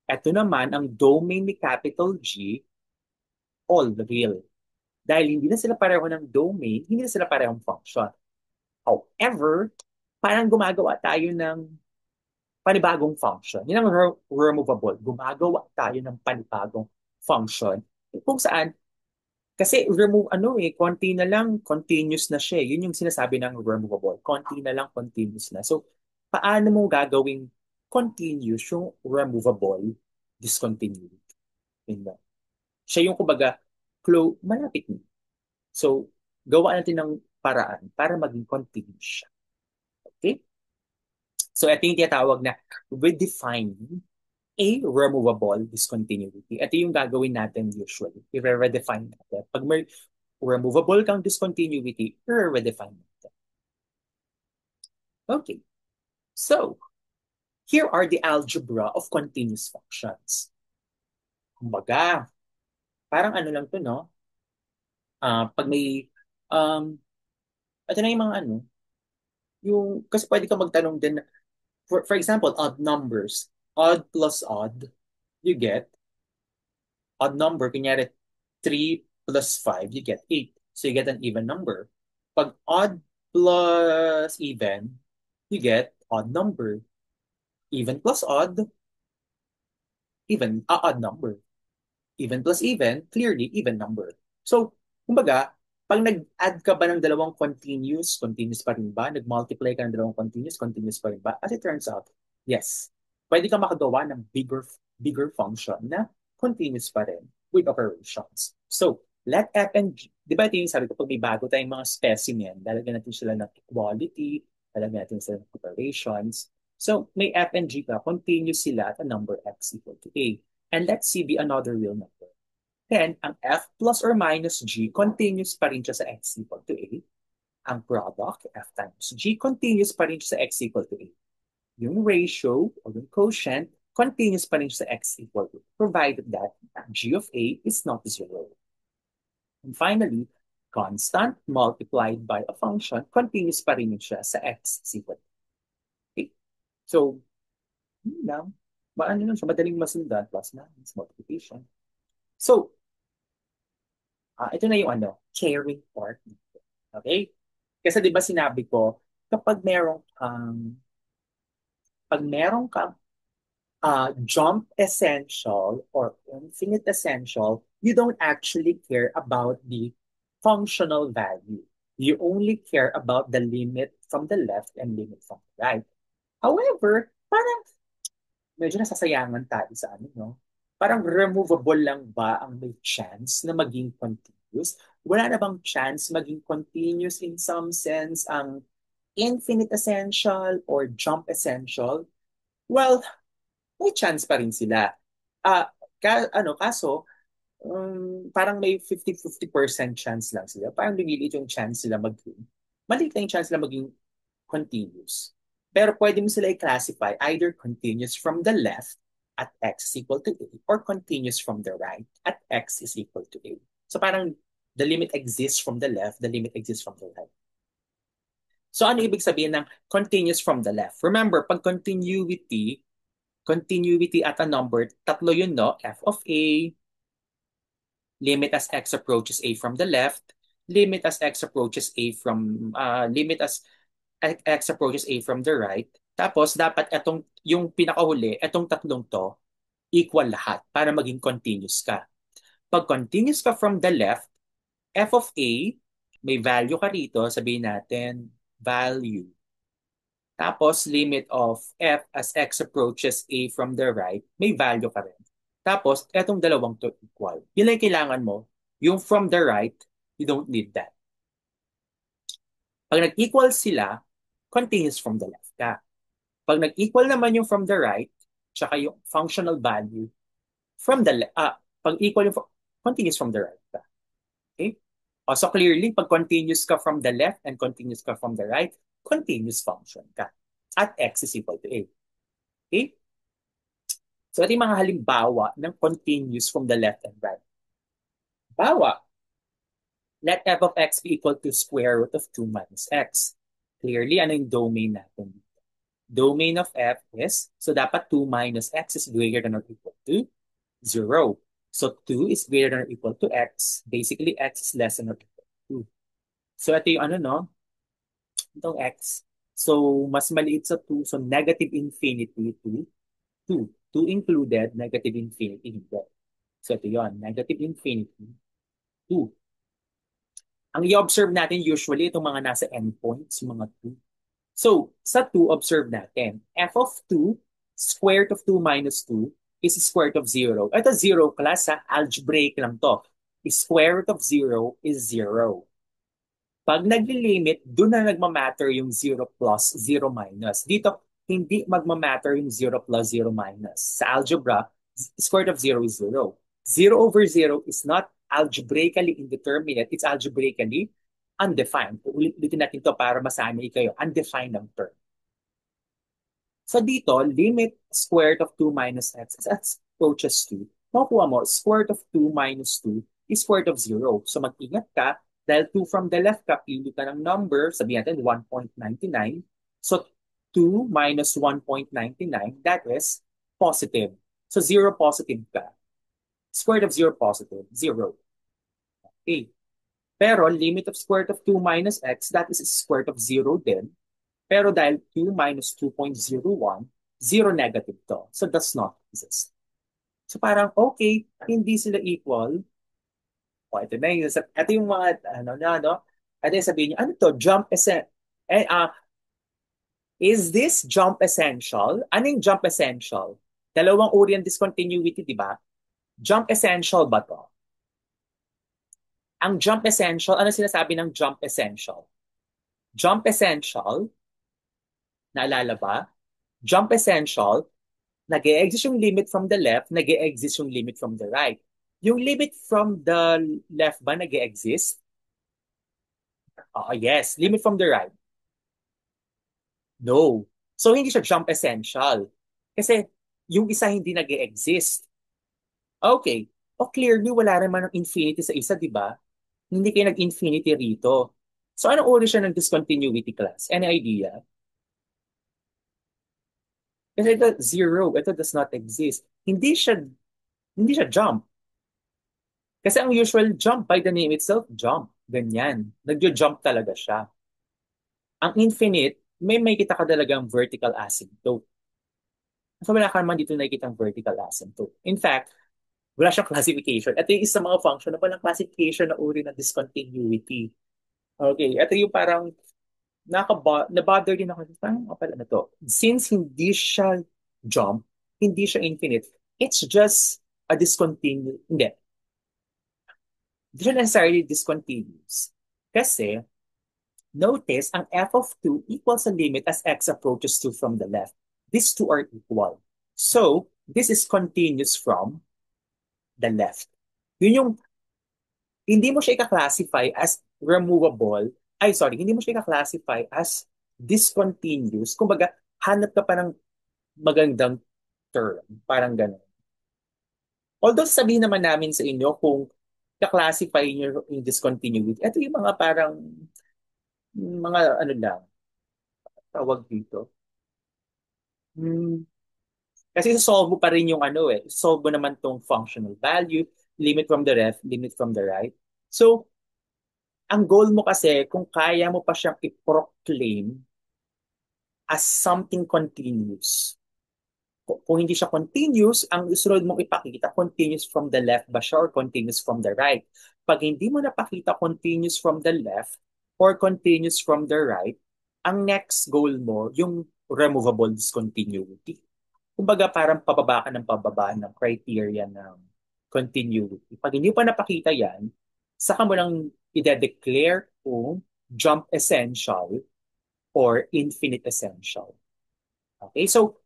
Ito naman, ang domain ni capital G, all real. Dahil hindi na sila pareho ng domain, hindi na sila parehong function. However, parang gumagawa tayo ng panibagong function. Yun ang removable. Gumagawa tayo ng panibagong function. Kung saan, kasi remove, konti na lang, continuous na siya. Yun yung sinasabi ng removable. Konti na lang, continuous na. So, paano mo gagawing continuous yung removable discontinuity? Yun lang. Siya yung kumbaga, malapit na. So, gawa natin ng paraan para maging continuous siya. Okay? So, ito yung tinatawag na redefining a removable discontinuity. Ito yung gagawin natin usually. I-redefine natin. Pag may removable kang discontinuity, i-redefine natin. Okay. So, here are the algebra of continuous functions. Kumbaga, parang ano lang to, no? Pag may, um, ito na yung mga kasi pwede ka magtanong din, for example, odd numbers. Odd plus odd, you get odd number. Kunyari, 3 plus 5, you get 8. So you get an even number. Pag odd plus even, you get odd number. Even plus odd, odd number. Even plus even, clearly even number. So, kumbaga, pag nag-add ka ba ng dalawang continuous, continuous pa rin ba? Nag-multiply ka ng dalawang continuous, continuous pa rin ba? As it turns out, yes. Pwede ka makagawa ng bigger bigger function na continuous pa rin with operations. So, let f and g, di ba ito yung sabi ko, pag may bago tayong mga specimen, lalagyan natin sila ng equality, lalagyan natin sila ng operations. So, may f and g ka, continuous sila at a number x equal to a. And let's see the another real number. Then, ang f plus or minus g, continuous pa rin siya sa x equal to a. Ang product, f times g, continuous pa rin siya sa x equal to a. Yung ratio o yung quotient, continuous pa rin siya sa x equal to, provided that g of a is not zero. And finally, constant multiplied by a function, continuous pa rin siya sa x is equal to. Okay? So, yun lang. Maano lang siya, madaling masundan, plus minus multiplication. So, ito na yung caring part. Okay? Kasi di ba sinabi ko, kapag pag meron kang jump essential or infinite essential, you don't actually care about the functional value. You only care about the limit from the left and limit from the right. However, parang medyo nasasayangan tayo sa no? Parang removable lang ba ang may chance na maging continuous? Wala na bang chance maging continuous in some sense ang infinite essential or jump essential? Well, may chance pa rin sila. Kaso, parang may 50-50% chance lang sila. Parang lumiliit yung chance sila maging, maliit lang yung chance sila maging continuous. Pero pwede mo sila i-classify either continuous from the left at x is equal to a or continuous from the right at x is equal to a. So parang the limit exists from the left, the limit exists from the right. So ano ibig sabihin ng continuous from the left? Remember, pag continuity at a number, tatlo yun, no? F of a, limit as x approaches a from the left, limit as x approaches a from, limit as x approaches a from the right. Tapos, dapat yung pinakahuli, itong tatlong to, equal lahat para maging continuous ka. Pag continuous ka from the left, f of a, may value ka rito, sabihin natin, value. Tapos, limit of f as x approaches a from the right, may value ka rin. Tapos, etong dalawang to equal. Yun lang kailangan mo. Yung from the right, you don't need that. Pag nag-equal sila, continuous from the left ka. Pag nag-equal naman yung from the right, tsaka yung functional value, from the left, pag equal yung continuous from the right ka. Okay? So clearly, pag continuous ka from the left and continuous ka from the right, continuous function ka. At x is equal to a. Okay? So ito yung mga halimbawa ng continuous from the left and right. Bawa, let f of x be equal to square root of 2 minus x. Clearly, ano yung domain natin? Domain of f is, so dapat 2 minus x is greater than or equal to 0. So 2 is greater than or equal to x. Basically, x is less than or equal to 2. So ito yung itong x. So mas maliit sa 2. So negative infinity to 2. 2 included, negative infinity hindi. So ito yun, negative infinity 2. Ang i-observe natin usually itong mga nasa endpoints, mga 2. So, sa 2, observe natin. F of 2, square root of 2 minus 2 is square root of 0. Ito 0 class, algebraic lang to. Square root of 0 is 0. Pag nagli-limit, doon na nagmamatter yung 0 plus, 0 minus. Dito, hindi magmamatter yung 0 plus, 0 minus. Sa algebra, square root of 0 is 0. 0 over 0 is not algebraically indeterminate. It's algebraically undefined. Ulitin natin to para masanay kayo. Undefined ang term. So dito, limit square root of 2 minus x as approaches 2. Makukuha mo, square root of 2 minus 2 is square root of 0. So mag-ingat ka, dahil 2 from the left ka, pili ka ng number, sabihin natin 1.99. So 2 minus 1.99, that is positive. So 0 positive ka. Square root of 0 positive, 0. Okay. Pero limit of square root of 2 minus x, that is square root of 0 din. Pero dahil 2 minus 2.01, 0 negative to. So does not exist. So parang, okay, hindi sila equal. O, ito na yung, ito yung mga, ito yung sabihin nyo, ano to, jump essential. Is this jump essential? Ano yung jump essential? Dalawang uri ng discontinuity, di ba? Jump essential ba to? Ang jump essential, ano sinasabi ng jump essential? Jump essential, naalala ba? Jump essential, nag-e-exist yung limit from the left, nag-e-exist yung limit from the right. Yung limit from the left ba nag-e-exist? Yes. Limit from the right? No. So, hindi siya jump essential. Kasi yung isa hindi nag-e-exist. Okay. O clearly, wala naman ng infinity sa isa, di ba? Hindi kayo nag-infinity rito. So, anong uri siya ng discontinuity class? Any idea? Kasi ito, zero. Ito does not exist. Hindi siya jump. Kasi ang usual jump, by the name itself, jump. Ganyan. Nagjo-jump talaga siya. Ang infinite, may kita ka talagang vertical asymptote. So wala ka naman dito nakikita ang vertical asymptote. In fact, wala siyang classification. Ito yung isa mga function na walang classification na uri ng discontinuity. Okay, ito yung parang na-bother din ako. Parang, pala na to. Since hindi siya jump, hindi siya infinite, it's just a discontinuous. Hindi siya necessarily discontinuous. Kasi, notice, ang f of 2 equals a limit as x approaches 2 from the left. These two are equal. So, this is continuous from the left. Yun yung, hindi mo siya i-classify as removable. Ay, sorry, hindi mo siya i-classify as discontinuous. Kumbaga, hanap ka pa ng magandang term. Parang gano'n. Although sabihin naman namin sa inyo kung ka-classify nyo yung discontinuity, ito yung mga parang mga ano lang, tawag dito. Hmm, Kasi solve mo pa rin yung ano solve mo naman tong functional value, limit from the left, limit from the right. So, ang goal mo kasi, kung kaya mo pa siyang i-proclaim as something continuous. Kung hindi siya continuous, ang sunod mong ipakita, continuous from the left ba siya or continuous from the right? Pag hindi mo napakita continuous from the left or continuous from the right, ang next goal mo, yung removable discontinuity. Kumbaga parang pababa ka ng pababa ng criteria ng continuity. Pag hindi pa napakita yan, saka mo lang ide-declare kung jump essential or infinite essential. Okay, so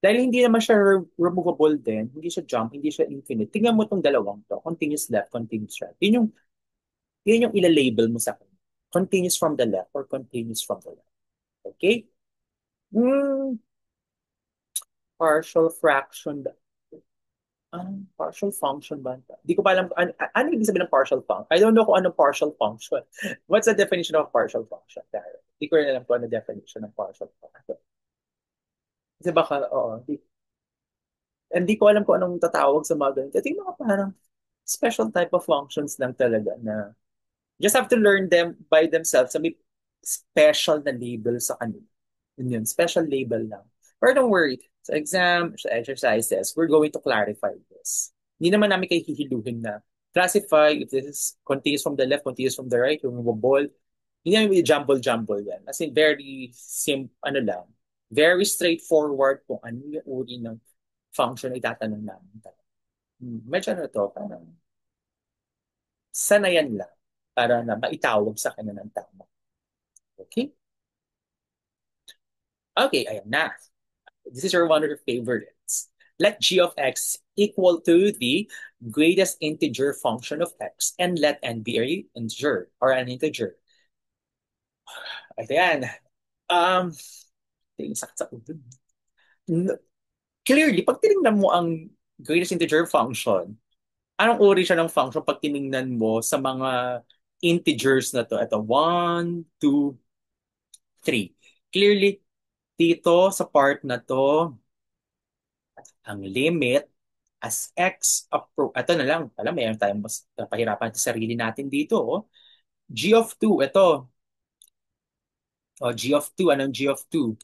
dahil hindi naman siya removable din, hindi siya jump, hindi siya infinite, tingnan mo itong dalawang to, continuous left, continuous right. Yun yung ila-label mo sa kanya. Continuous from the left or continuous from the right. Okay? Hmm, partial fraction. Partial function ba? Di ko pa alam, ano ibig sabihin ng partial function? I don't know kung anong partial function. What's the definition of partial function? Di ko rin alam kung ano definition ng partial function. Kasi baka, oo, hindi ko alam kung anong tatawag sa mga ganito. Ito yung mga parang special type of functions lang talaga na just have to learn them by themselves. So may special na label sa kanila. Yun, special label lang. But don't worry, sa exam, sa exercises, we're going to clarify this. Hindi naman namin kayo hihiluhin na classify if this is continuous from the left, continuous from the right, removable. Hindi namin jumble-jumble yan. As in, very simple, ano lang, very straightforward kung ano yung uri ng function na itatanong namin. Medyo ano to, parang sanayan lang para na maitawag sa kanya ng tama. Okay? Okay, ayan na. This is one of your favorites. Let g of x equal to the greatest integer function of x and let n be an integer or an integer. Ayan. Um, sakit sa ulo. Clearly, pag tinignan mo ang greatest integer function, anong uri siya ng function pag tinignan mo sa mga integers na to? Ito, 1, 2, 3. Clearly, dito sa part na to, ang limit as x approach, ito na lang, alam, mayroon tayong mas pahirapan sa sarili natin dito. Oh. G of 2, ito. G of 2, anong G of 2?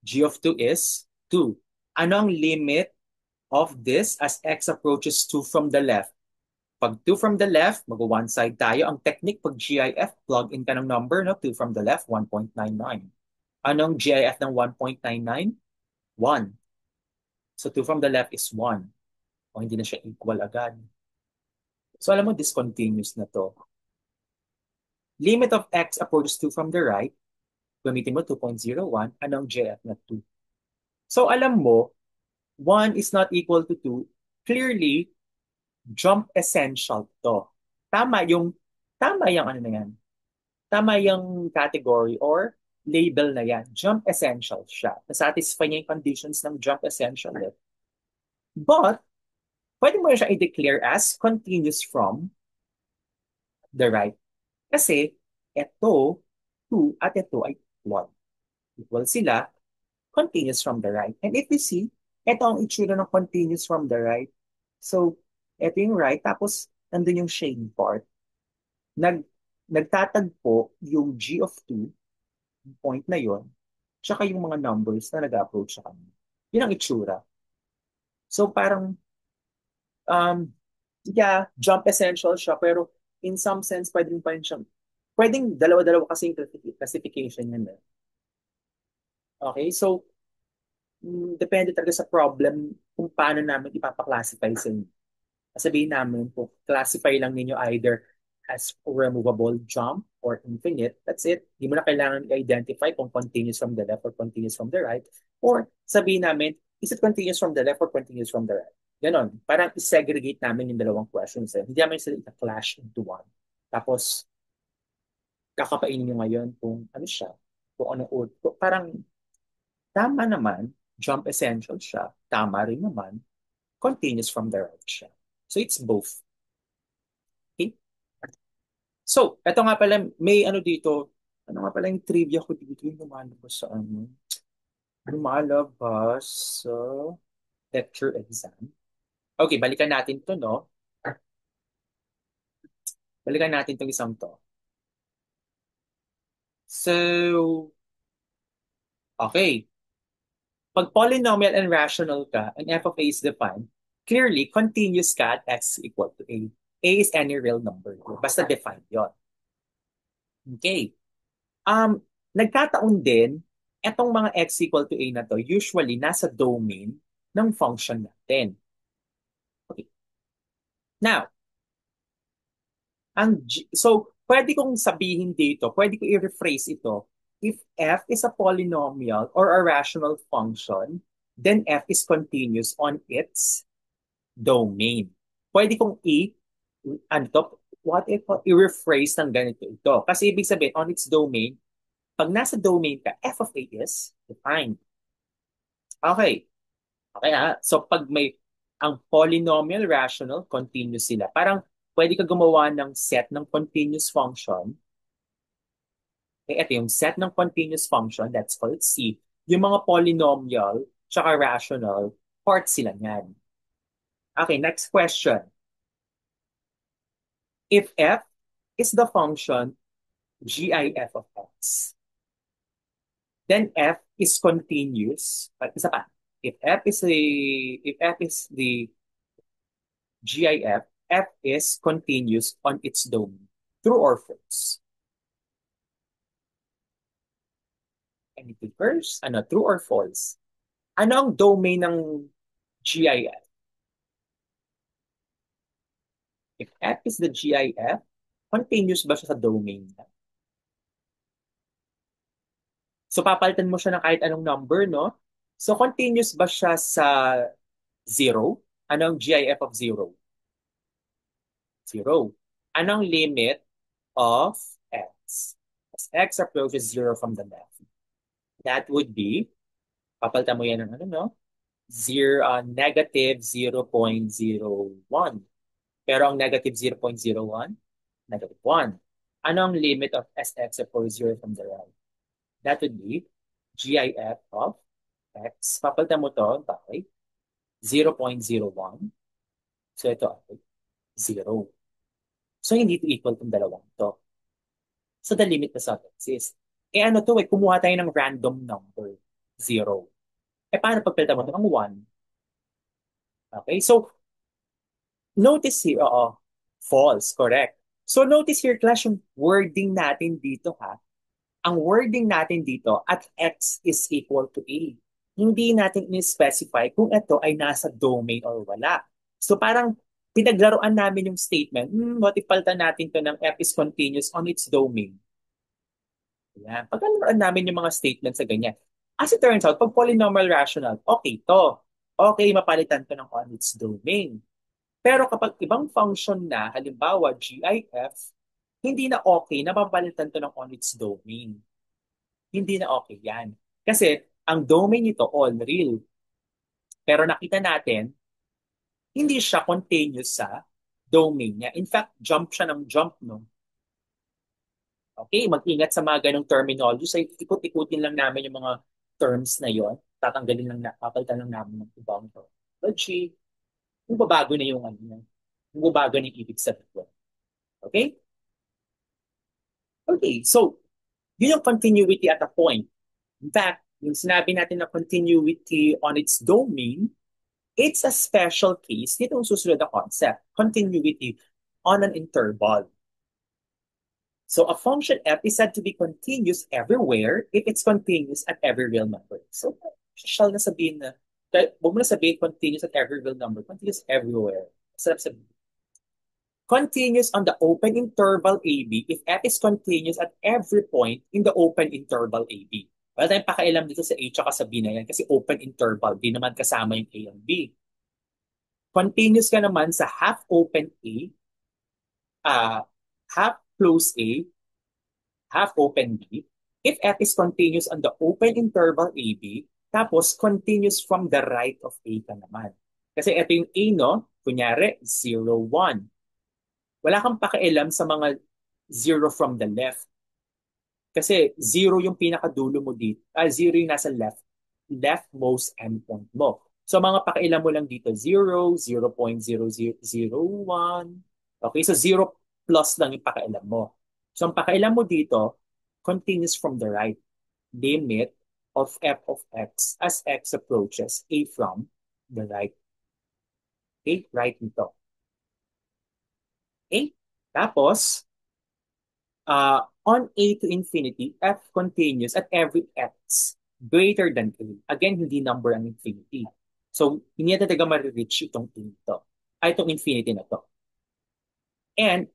G of 2 is 2. Anong limit of this as x approaches 2 from the left? Pag 2 from the left, mag-one side tayo. Ang technique pag GIF, plug in ka ng number, no? 2 from the left, 1.99. Anong GIF ng 1.99? 1. So 2 from the left is 1. O hindi na siya equal agad. So alam mo, discontinuous na to. Limit of x approaches 2 from the right. Gamitin mo 2.01. Anong JF na 2? So alam mo, 1 is not equal to 2. Clearly, jump essential to. Tama yung, tama yung ano na yan. Tama yung category or label na yan. Jump essential siya. Nasatisfy niya yung conditions ng jump essential. But, pwede mo siya i-declare as continuous from the right. Kasi, ito, 2 at ito ay 1. Equal sila, continuous from the right. And if you see, ito ang itsura ng continuous from the right. So, ito yung right, tapos nandun yung shade part. Nag, nagtatagpo yung G of 2, yung point na yon, tsaka yung mga numbers na nag-approach sa kanya. Yun ang itsura. So, parang, yeah, jump essential siya, pero in some sense, pwedeng pa rin siyang, pwedeng dalawa-dalawa kasi yung classification niya. Okay, so, depende talaga sa problem kung paano namin ipapaklasify sa inyo. Sabihin namin kung classify lang ninyo either as removable jump or infinite, that's it. Hindi mo na kailangan i-identify kung continuous from the left or continuous from the right. Or sabihin namin, is it continuous from the left or continuous from the right? Ganon. Parang i-segregate namin yung dalawang questions. Hindi namin sila i-clash into one. Tapos, kakapainin nyo ngayon kung ano siya, kung ano parang tama naman, jump essential siya. Tama rin naman, continuous from the right siya. So it's both. Okay? So, eto nga pala, may ano dito, ano nga pala yung trivia ko dito, yung lumalabas sa ano, lumalabas sa lecture exam. Okay, balikan natin to, no? Balikan natin tong isang to. So, okay. Pag polynomial and rational ka, and f of a is defined, clearly, continuous ka at x equal to a. A is any real number. Basta defined yon. Okay. Um, Nagkataon din, etong mga x equal to a na to, usually nasa domain ng function natin. Okay. Now, so pwede kong sabihin dito, pwede ko i-rephrase ito. If f is a polynomial or a rational function, then f is continuous on its domain. Pwede kong ano to, what if i-rephrase ng ganito ito? Kasi ibig sabihin, on its domain, pag nasa domain ka, f of a is defined. Okay. Okay ha? So pag may ang polynomial, rational, continuous sila. Parang pwede ka gumawa ng set ng continuous function. Okay, ito yung set ng continuous function, that's called C. Yung mga polynomial, tsaka rational, part sila yan. Okay, next question. If f is the function GIF of x, then f is continuous. Isa pa. If f is the GIF, f is continuous on its domain. True or false? Any takers? Ano, true or false? Ano ang domain ng GIF? If f is the GIF, continuous ba siya sa domain niya? So papalitan mo siya ng kahit anong number, no? So continuous ba siya sa 0? Ano ang GIF of 0? 0. Anong limit of x? As x approaches 0 from the left. That would be, papalitan mo yan ng ano, no? Negative 0.01. Pero ang negative 0.01, negative 1. Ano ang limit of Sx approaches 0 from the right? That would be GIF of x. Papalitan mo to, bakit? 0.01. So ito ay 0. So hindi ito equal itong dalawang to. So the limit does not exist. Eh ano to kumuha tayo ng random number. 0. Eh paano pagpalitan mo ito ng 1? Okay, so notice here, false, correct. So notice here, class, yung wording natin dito ha. Ang wording natin dito at x is equal to a. hindi natin in-specify kung ito ay nasa domain or wala. So parang pinaglaruan namin yung statement, what if palitan natin to ng F is continuous on its domain? Yan. Paglaruan namin yung mga statements sa ganyan. As it turns out, pag polynomial rational, okay to. Okay, mapalitan to ng on its domain. Pero kapag ibang function na, halimbawa GIF, hindi na okay na mapalitan to ng on its domain. Hindi na okay yan. Kasi ang domain nito all real. Pero nakita natin, hindi siya continuous sa domain niya. In fact, jump siya ng jump, no? Okay, mag-ingat sa mga ganong terminology. So, ikot-ikutin lang namin yung mga terms na yon. Tatanggalin lang na, papalitan lang namin ng ibang terminology. Kung babago na yung ano yan. Kung babago na yung ibig sabihin. Okay? Okay, so, yun yung continuity at a point. In fact, yung sinabi natin na continuity on its domain, it's a special case. Dito ang susunod na concept, continuity on an interval. So a function f is said to be continuous everywhere if it's continuous at every real number. So, shall na sabihin na, huwag mo na sabihin continuous at every real number, continuous everywhere. Sarap sabihin. Continuous on the open interval AB if f is continuous at every point in the open interval AB. Wala tayong pakialam dito sa A at sa B na yan kasi open interval, di naman kasama yung A and B. Continuous ka naman sa half open A, half closed A, half open B, if f is continuous on the open interval AB, tapos continuous from the right of A ka naman. Kasi ito yung A, no? Kunyari, 0, 1. Wala kang pakialam sa mga 0 from the left. Kasi 0 yung pinakadulo mo dito. 0 yung nasa left. Leftmost endpoint mo. So mga pakialam mo lang dito, 0, 0.0001. Okay, so 0 plus lang yung pakialam mo. So ang pakialam mo dito, continues from the right limit of f of x as x approaches a from the right. Okay, right nito. Okay, tapos, on a to infinity, f continues at every x greater than a. Again, hindi number ang infinity. So, hindi natin talaga ma-reach itong a ito. Ay, itong infinity na to. And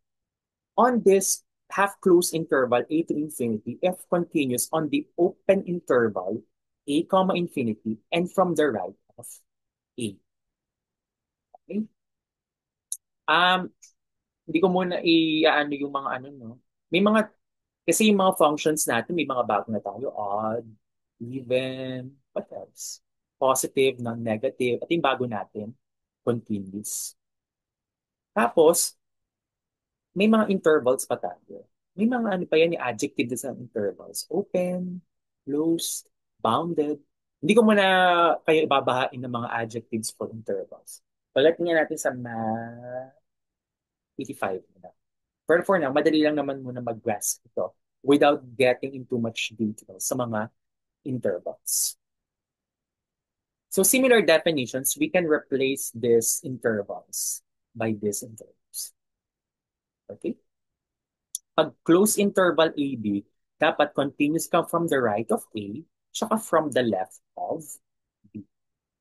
on this half-closed interval a to infinity, f continues on the open interval a comma infinity and from the right of a. Okay? Um, hindi ko muna i-ano yung mga ano, no? May mga, kasi yung mga functions natin, may mga bago na tayo. Odd, even, what else? Positive, non-negative. At yung bago natin, continuous. Tapos, may mga intervals pa tayo. May mga ano pa yan, yung adjective sa intervals. Open, closed, bounded. Hindi ko muna kayo ibabahain ng mga adjectives for intervals. Balik nga natin sa math 85 na. Pero for now, madali lang naman muna mag-grasp ito without getting into much detail sa mga intervals. So similar definitions, we can replace these intervals by these intervals. Okay? Pag close interval AB, dapat continuous ka from the right of A, tsaka from the left of B.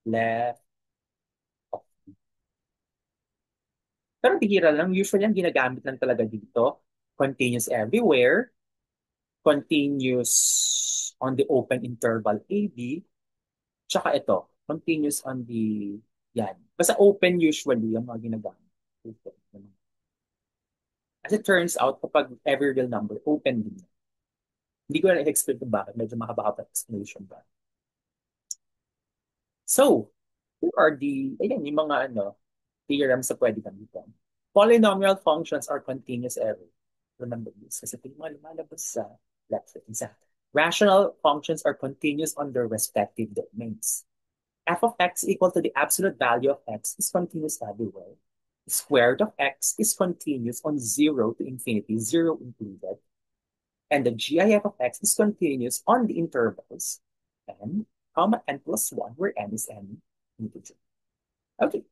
Left of B. Pero bihira lang, usually ang ginagamit lang talaga dito, continuous everywhere, continuous on the open interval AB, tsaka ito, continuous on the, yan. Basta open usually yung mga ginagamit. Open. As it turns out, kapag every real number, open din. Hindi ko na i-explain kung bakit. Medyo makabaka explanation ba. So, who are the, ayan, yung mga ano, theorems na pwede gamitin. Polynomial functions are continuous every. Remember this. Kasi ito yung mga lumalabas sa lecture. Rational functions are continuous on their respective domains. F of x equal to the absolute value of x is continuous everywhere. The square root of x is continuous on 0 to infinity, 0 included. And the GIF of x is continuous on the intervals n, comma, n plus 1, where n is any integer. Okay.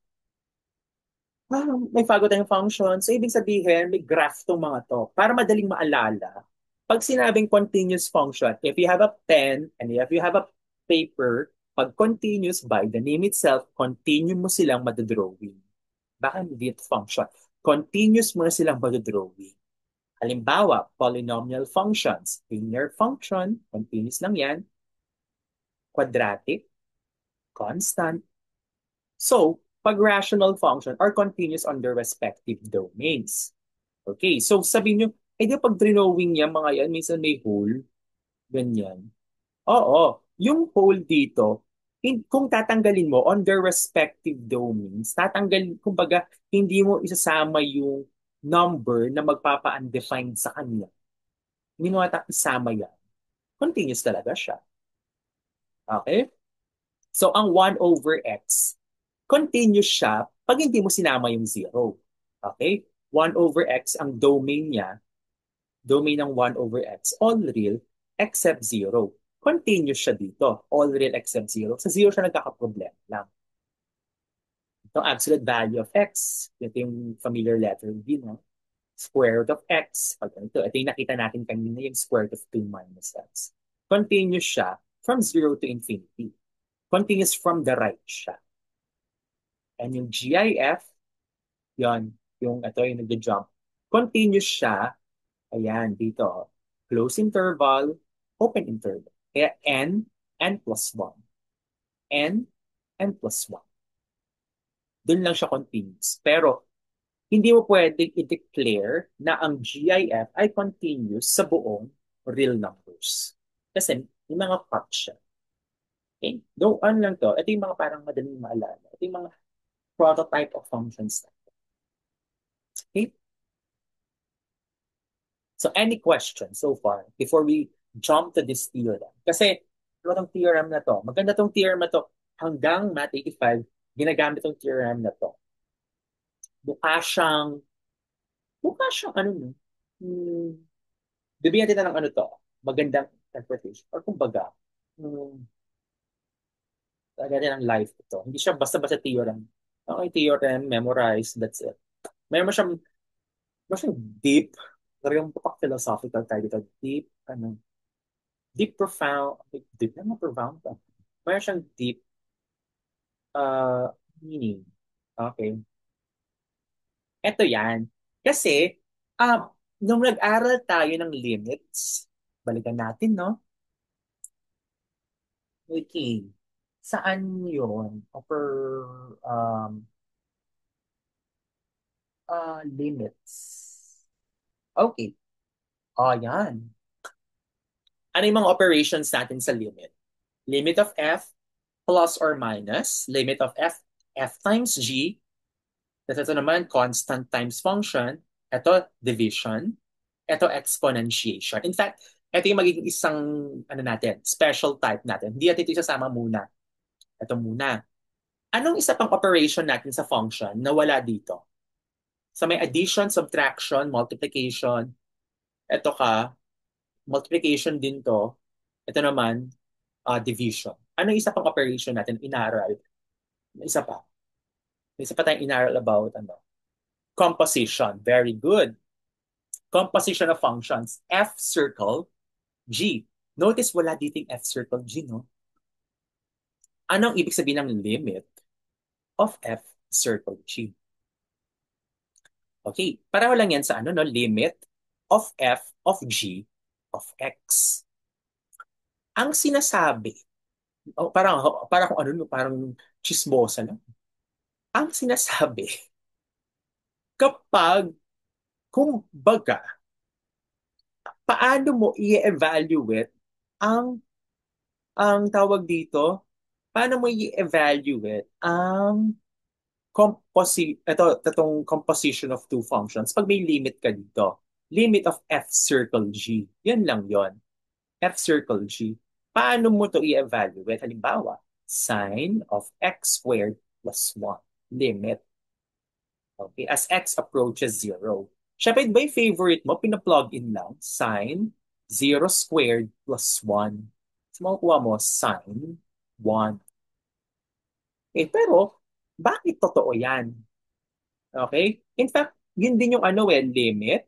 May bago tayong function. So, ibig sabihin, may graph tong mga to. Para madaling maalala, pag sinabing continuous function, if you have a pen and if you have a paper, Pag continuous, by the name itself, continue mo silang madodrawing. Baka hindi ito function. Continuous mo na silang madodrawing. Halimbawa, polynomial functions. Linear function, continuous lang yan. Quadratic, constant. So, pag rational function are continuous on their respective domains. Okay, so sabihin nyo, eh di pag drawing niya, mga yan, minsan may hole, ganyan. Oo, yung hole dito, kung tatanggalin mo on their respective domains, kumbaga, hindi mo isasama yung number na magpapa-undefined sa kanya. Hindi mo isama yan. Continuous talaga siya. Okay? So, ang 1 over x, continuous siya pag hindi mo sinama yung 0. Okay? 1 over x, ang domain niya, domain ng 1 over x, all real except 0. Continuous siya dito, all real except 0. Sa 0 siya nagkakaproblema lang. Itong absolute value of x, ito yung familiar letter B, no? Square root of x. Pag ito yung nakita natin kanina, yung square root of 2 minus x. Continuous siya from 0 to infinity. Continuous from the right siya. And yung GIF, yon yung ito yung nag-jump. Continuous siya, ayan, dito. Close interval, open interval. Kaya n plus 1. N plus 1. Doon lang siya continuous. Pero, hindi mo pwedeng i-declare na ang GIF ay continuous sa buong real numbers. Kasi, may mga parts siya. Okay? Though, ano lang to, ito yung mga parang madaling maalala. Ito yung mga prototype of functions. Okay? So, any questions so far before we jump to this theorem? Kasi, itong theorem na to, maganda tong theorem na to, hanggang Math 85, ginagamit tong theorem na to. Mukha siyang, ano no? Hmm, bibigyan kita ng ano to, magandang interpretation. Or kumbaga, lagyan ng life ito. Hindi siya basta-basta theorem. Okay, theorem, memorize, that's it. Mayroon siyang deep, talagang papak philosophical tayo dito. Deep, deep profound, deep na profound pa. Mayroon siyang deep meaning. Okay. Ito yan. Kasi, nung nag-aral tayo ng limits, balikan natin, no? Okay. Saan yun? Upper limits. Okay. Yan. Ano yung mga operations natin sa limit? Limit of f plus or minus, limit of f times g. Tapos ito naman, constant times function. Ito, division. Ito, exponentiation. In fact, ito yung magiging isang, special type natin. Hindi natin ito isasama muna. Ito muna. Anong isa pang operation natin sa function na wala dito? So may addition, subtraction, multiplication. Ito multiplication din to. Ito naman, division. Ano isa pang operation natin inaral? May isa pa. May isa pa tayong inaral about composition. Very good. Composition of functions. F circle G. Notice wala dito yung F circle G, no? Anong ibig sabihin ng limit of F circle G? Okay, pareho lang yan sa no? Limit of F of G of X. Ang sinasabi, parang no? Parang chismosa lang. Ang sinasabi, kapag, kumbaga, paano mo i-evaluate ang tawag dito, paano mo i-evaluate ang itong composition of two functions pag may limit ka dito. Limit of f circle g. Yan lang yon. F circle g. Paano mo to i-evaluate? Halimbawa, sine of x squared plus 1. Limit. Okay, as x approaches 0. Siyempre, by favorite mo, pina-plug in lang, sine 0 squared plus 1. So, makukuha mo, sine 1. Pero, bakit totoo yan? Okay? In fact, yun din yung limit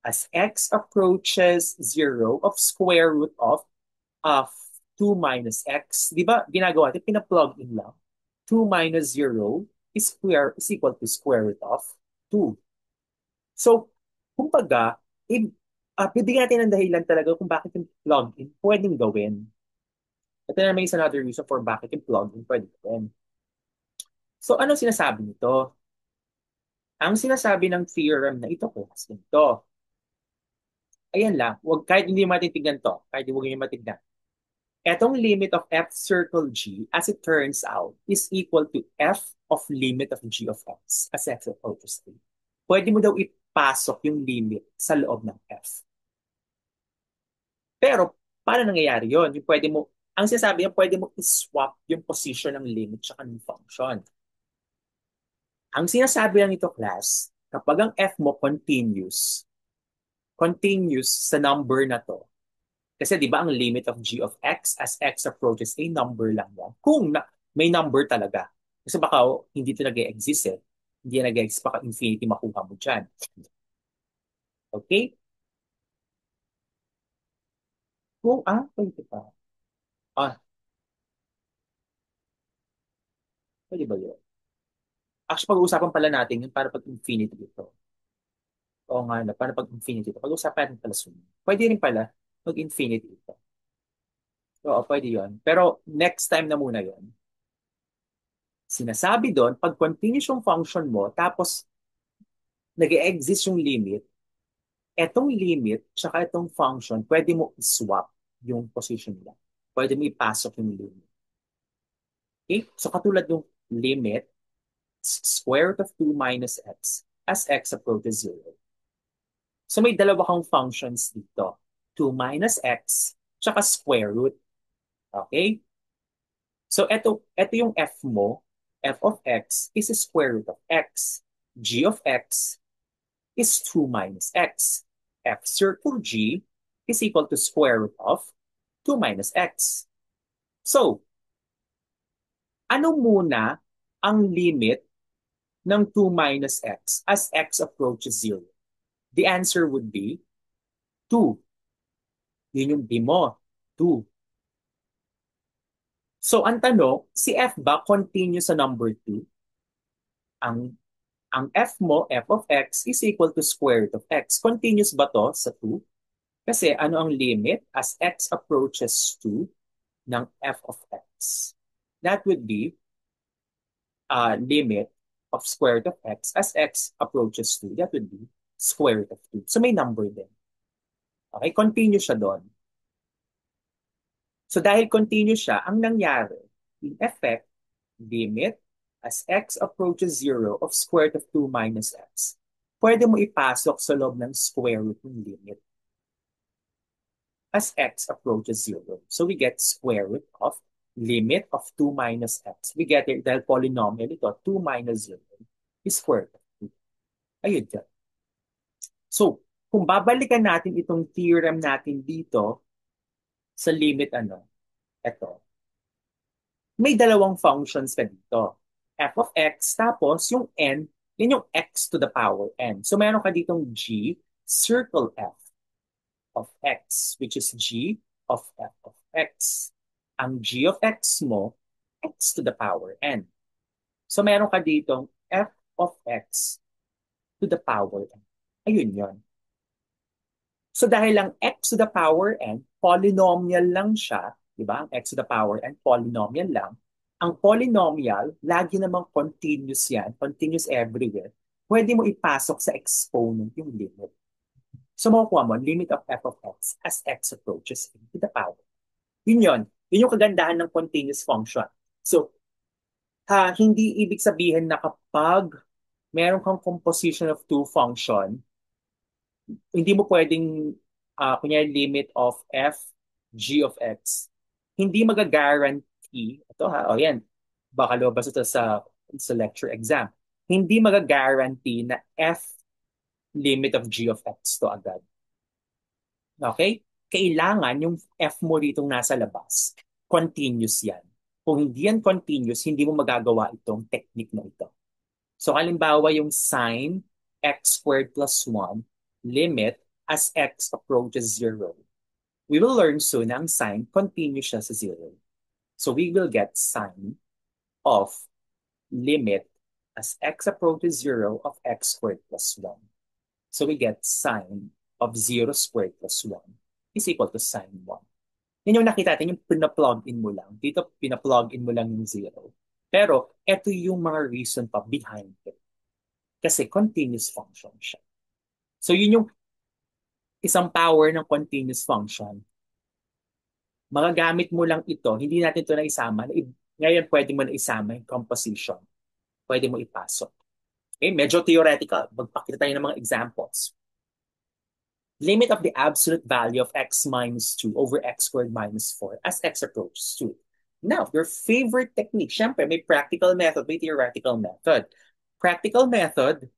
as x approaches 0 of square root of 2 minus x, di ba ginagawa natin, pina-plug in lang. 2 minus 0 is equal to square root of 2. So, kumbaga, bibigyan natin ng dahilan talaga kung bakit yung plug-in pwedeng gawin. Ito na may another reason for bakit yung plug-in pwedeng gawin. So, ano sinasabi nito? Ang sinasabi ng theorem na ito ko, kasi ito. Ayan lang, kahit hindi matitignan to, kahit hindi mo ganyan matignan. Etong limit of f circle g, as it turns out, is equal to f of limit of g of x as x approaches 3. Pwede mo daw ipasok yung limit sa loob ng f. Pero, paano nangyayari yun? Ang sinasabi niya, pwede mo iswap yung position ng limit sa ng function. Ang sinasabi lang ito, class, kapag ang f mo continuous sa number na to, kasi di ba ang limit of g of x as x approaches a number lang yan. May number talaga. Kasi baka hindi ito nag-exist eh. Hindi nag-exist, baka infinity makuha mo dyan. Okay? Pwede pa. Ah, pwede ba yun? Actually, pag-uusapan pala natin yun para pag infinity ito. Oo nga na, para pag infinity ito. Pag-uusapan natin pala soon. Pwede rin pala pag infinity ito. Oo, pwede yun. Pero next time na muna yun. Sinasabi doon, pag continuous yung function mo, tapos nag-exist yung limit, etong limit, tsaka etong function, pwede mo swap yung position nila. Pwede mo ipasok yung limit. Okay? So katulad yung limit, square root of 2 minus x as x approaches 0. So may dalawa kang functions dito. 2 minus x, tsaka square root. Okay? So ito yung f mo, f of x is the square root of x. G of x is 2 minus x. F circle g is equal to square root of 2 minus x. So, ano muna ang limit ng 2 minus x as x approaches 0? The answer would be 2. Yun yung B mo, 2. So, ang tanong, si f ba continuous sa number 2? Ang ang f mo, f of x, is equal to square root of x. Continuous ba to sa 2? Kasi ano ang limit as x approaches 2 ng f of x? That would be limit of square root of x as x approaches 2. That would be square root of 2. So may number din. Okay, continue siya doon. So dahil continue siya, ang nangyari, in effect, limit as x approaches 0 of square root of 2 minus x. Pwede mo ipasok sa loob ng square root ng limit as x approaches 0. So we get square root of limit of 2 minus x. We get it dahil polynomial ito, 2 minus 0 is square root of 2. Ayun dyan. So, kung babalikan natin itong theorem natin dito sa limit ito, may dalawang functions ka dito. F of x, tapos yung n, yun yung x to the power n. So meron ka ditong g circle f of x, which is g of f of x. Ang g of x mo, x to the power n. So meron ka ditong f of x to the power n. Ayun yon. So dahil lang x to the power n, polynomial lang siya, di ba? Ang x to the power n, polynomial lang. Ang polynomial, lagi namang continuous yan, continuous everywhere. Pwede mo ipasok sa exponent yung limit. So makukuha mo, limit of f of x as x approaches to the power. Yun yun. Yun yung kagandahan ng continuous function. So, hindi ibig sabihin na kapag meron kang composition of two function, hindi mo pwedeng, kunyari, limit of f, g of x. Hindi mag-guarantee, ito yan, baka lumabas ito sa lecture exam. Hindi mag-guarantee na f limit of g of x to agad. Okay? Kailangan yung f mo ditong nasa labas, continuous yan. Kung hindi yan continuous, hindi mo magagawa itong technique na ito. So, halimbawa yung sine x squared plus 1 limit as x approaches 0. we will learn soon na ang sign continuous siya sa zero. So we will get sign of limit as x approaches 0 of x squared plus 1. So we get sine of 0 squared plus 1 is equal to sine 1. Yan yung nakita natin, yung pina-plug in mo lang. Dito, pina-plug in mo lang yung 0. Pero, ito yung mga reason pa behind it. Kasi continuous function siya. So, yun yung isang power ng continuous function. Magagamit mo lang ito, hindi natin ito na isama. Ngayon, pwede mo na isama yung composition. Pwede mo ipasok. Okay, medyo theoretical. Magpakita tayo ng mga examples. Limit of the absolute value of x minus 2 over x squared minus 4 as x approaches 2. Now, your favorite technique, syempre, may practical method, may theoretical method. Practical method,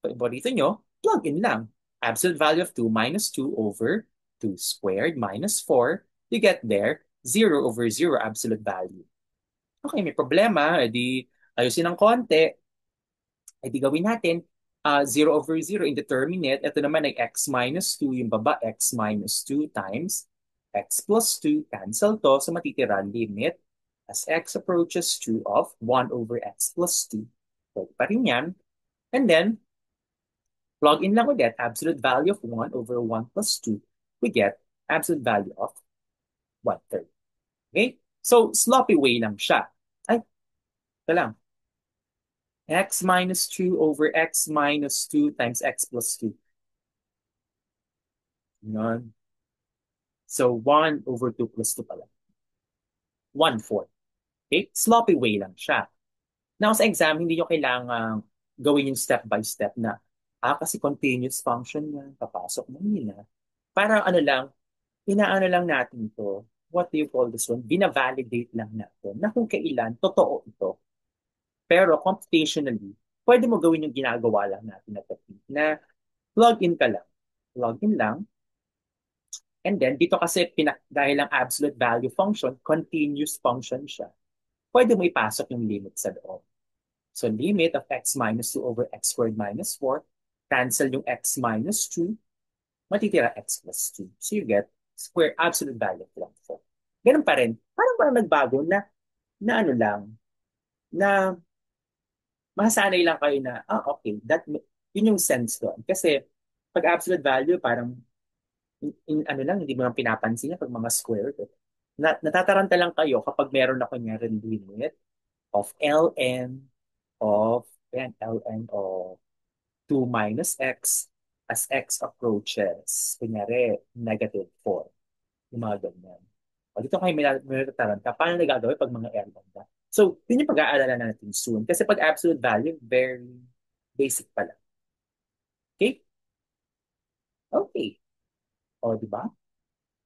paborito nyo, plug in lang. Absolute value of 2 minus 2 over 2 squared minus 4. You get there, 0 over 0 absolute value. Okay, may problema, edi ayusin ng konti. Edi gawin natin, 0 over 0 indeterminate. Ito naman ay x minus 2, yung baba, x minus 2 times x plus 2. Cancel to. So matitira limit as x approaches 2 of 1 over x plus 2. Pwede pa rin yan. And then, plug in lang ulit, absolute value of 1 over 1 plus 2. We get absolute value of 1/3. Okay? So, sloppy way lang siya. Ay, ito lang. X minus 2 over x minus 2 times x plus 2. Yun. So, 1 over 2 plus 2 pala. 1/4. Okay? Sloppy way lang siya. Now, sa exam, hindi nyo kailangang gawin yung step by step na, kasi continuous function yan, papasok mo nila. Parang ano lang, inaano lang natin to, what do you call this one? Binavalidate lang natin na kung kailan, totoo ito. Pero computationally, pwede mo gawin yung ginagawa lang natin na technique na plug in ka lang. Plug in lang. And then, dito kasi dahil ang absolute value function, continuous function siya, pwede mo ipasok yung limit sa loob. So, limit of x minus 2 over x squared minus 4, cancel yung x minus 2, matitira x plus 2. So, you get square absolute value of 1/4. Ganun pa rin. Parang nagbago na ano lang, na masanay lang kayo na, okay, yun yung sense doon. Kasi, pag absolute value, parang, ano lang, hindi mo lang pinapansin niya pag mga square. Natataranta lang kayo kapag meron na kunyari limit of ln of, ln of 2 minus x as x approaches, kunyari, -4. Yung mga ganyan. O dito kayo may natataranta, paano nagagawin pag mga ln na? So, yun yung pag-aalala natin soon. Kasi pag absolute value, very basic pala. Okay? Okay. O, di ba?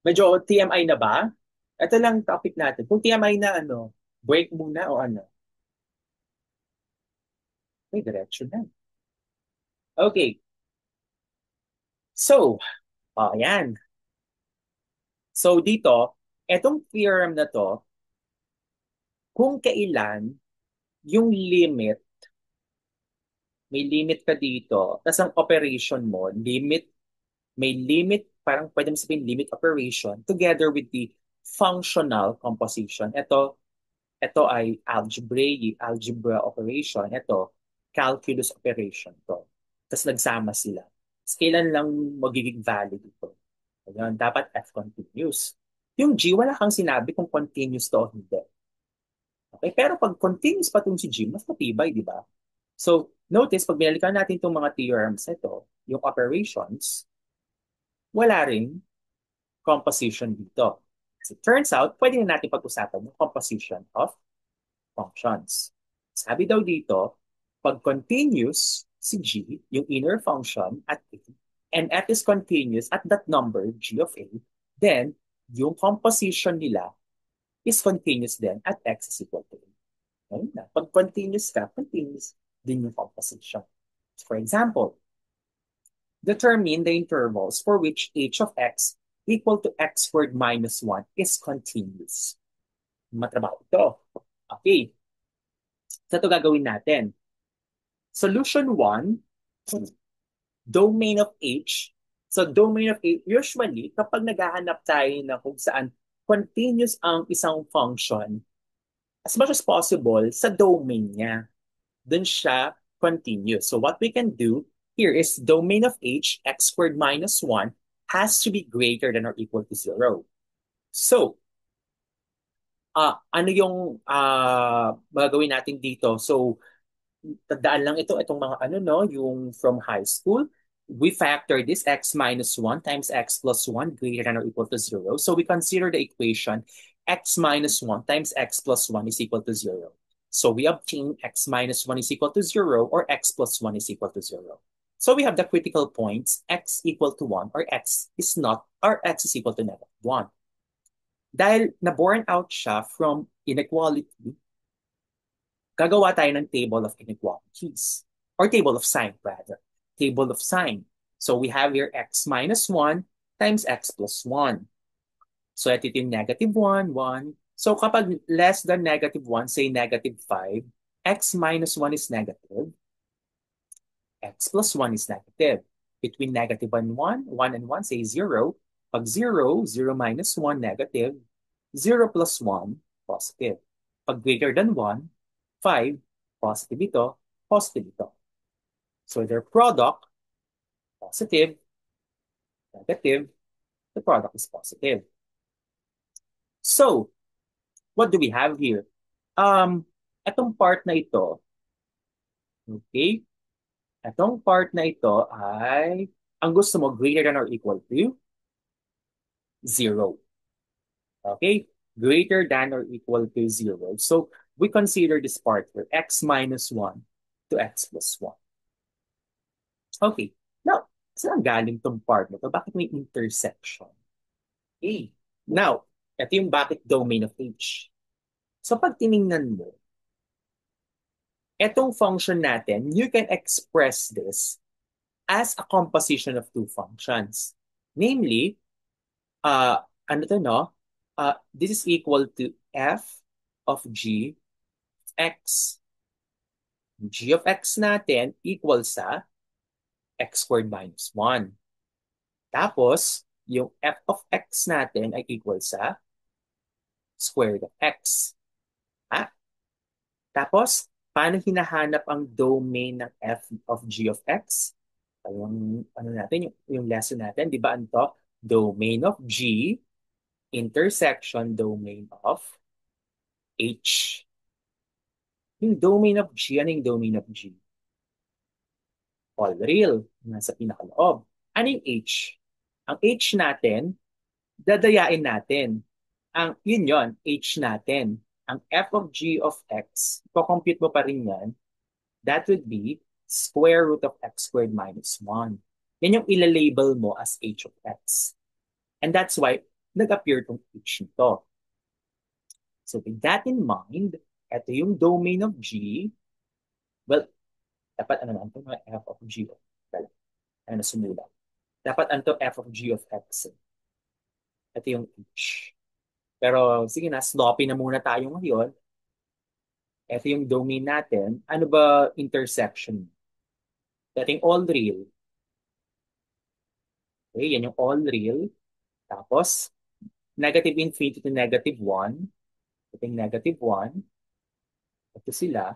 Medyo TMI na ba? Ito lang topic natin. Kung TMI na ano, break muna o ano? May direction na. Okay. So, ayan. So, dito, etong theorem na to, kung kailan yung limit, may limit ka dito, tapos ang operation mo, may limit, parang pwede mo sabihin limit operation, together with the functional composition. Ito ay algebra operation. Ito, calculus operation to. Tapos nagsama sila. Tapos kailan lang magiging valid ito? Ayun, dapat F continuous. Yung G, wala kang sinabi kung continuous to o hindi. Okay? Pero pag continuous pa itong si G, mas matibay, di ba? So, notice, pag binalikan natin itong mga theorems ito, yung operations, wala ring composition dito. As it turns out, pwede na natin pag-usapan yung composition of functions. Sabi daw dito, pag continuous si G, yung inner function at A, and F is continuous at that number, G of A, then yung composition nila is continuous then at X is equal to A. Ayun na. Pag continuous ka, continuous din yung composition. For example, determine the intervals for which h of x equal to x squared minus 1 is continuous. Matrabaho ito. Okay. So ito gagawin natin. Solution 1, domain of h So domain of H, usually, kapag naghahanap tayo na kung saan continuous ang isang function, as much as possible, sa domain niya, dun siya continuous. So what we can do here is domain of H, x squared minus 1, has to be greater than or equal to 0. So, ano yung magagawin natin dito? So, tandaan lang itong mga ano, no, yung from high school. We factor this x minus 1 times x plus 1 greater than or equal to 0. So we consider the equation x minus 1 times x plus 1 is equal to 0. So we obtain x minus 1 is equal to 0 or x plus 1 is equal to 0. So we have the critical points x equal to 1 or x is not or x is equal to negative 1. Dahil na-born out siya from inequality, gagawa tayo ng table of inequalities or table of sign rather. Table of sign. So we have here x minus 1 times x plus 1. So ito yung negative 1, 1. So kapag less than negative 1, say negative 5, x minus 1 is negative, x plus 1 is negative. Between negative and 1, 1 and 1, say 0. Pag 0, 0 minus 1, negative. 0 plus 1, positive. Pag greater than 1, 5, positive ito, positive ito. So their product, positive, negative, the product is positive. So, what do we have here? Itong part na ito, okay? Itong part na ito ay, ang gusto mo greater than or equal to 0. Okay? Greater than or equal to 0. So, we consider this part here, x minus 1 to x plus 1. Okay. Now, saan galing tong part na to? Bakit may intersection? Okay. Now, ito yung bakit domain of H. So, pag tiningnan mo, etong function natin, you can express this as a composition of two functions. Namely, ano to, no? This is equal to f of g x. G of x natin equal sa x squared minus 1. Tapos, yung f of x natin ay equal sa square root of x. Ah? Tapos, paano hinahanap ang domain ng f of g of x? Yung, ano natin, yung lesson natin, di ba anto? Domain of g intersection domain of h. Yung domain of g, ano yung domain of g? All real, nasa pinakaloob. Ano yung h? Ang h natin, dadayain natin. Yun yon, h natin. Ang f of g of x, compute mo pa rin yan, that would be square root of x squared minus 1. Yan yung ilalabel mo as h of x. And that's why nag-appear tong h nito. So with that in mind, ito yung domain of g. Well, dapat ano naman ito, f of g of well, ano na sumula. Dapat ano to, f of g of x. Ito yung h. Pero sige na, sloppy na muna tayo ngayon. Ito yung domain natin. Ano ba intersection? Ito yung all real. Okay, yan yung all real. Tapos, negative infinity to negative 1. Ito yung negative 1. Ito sila.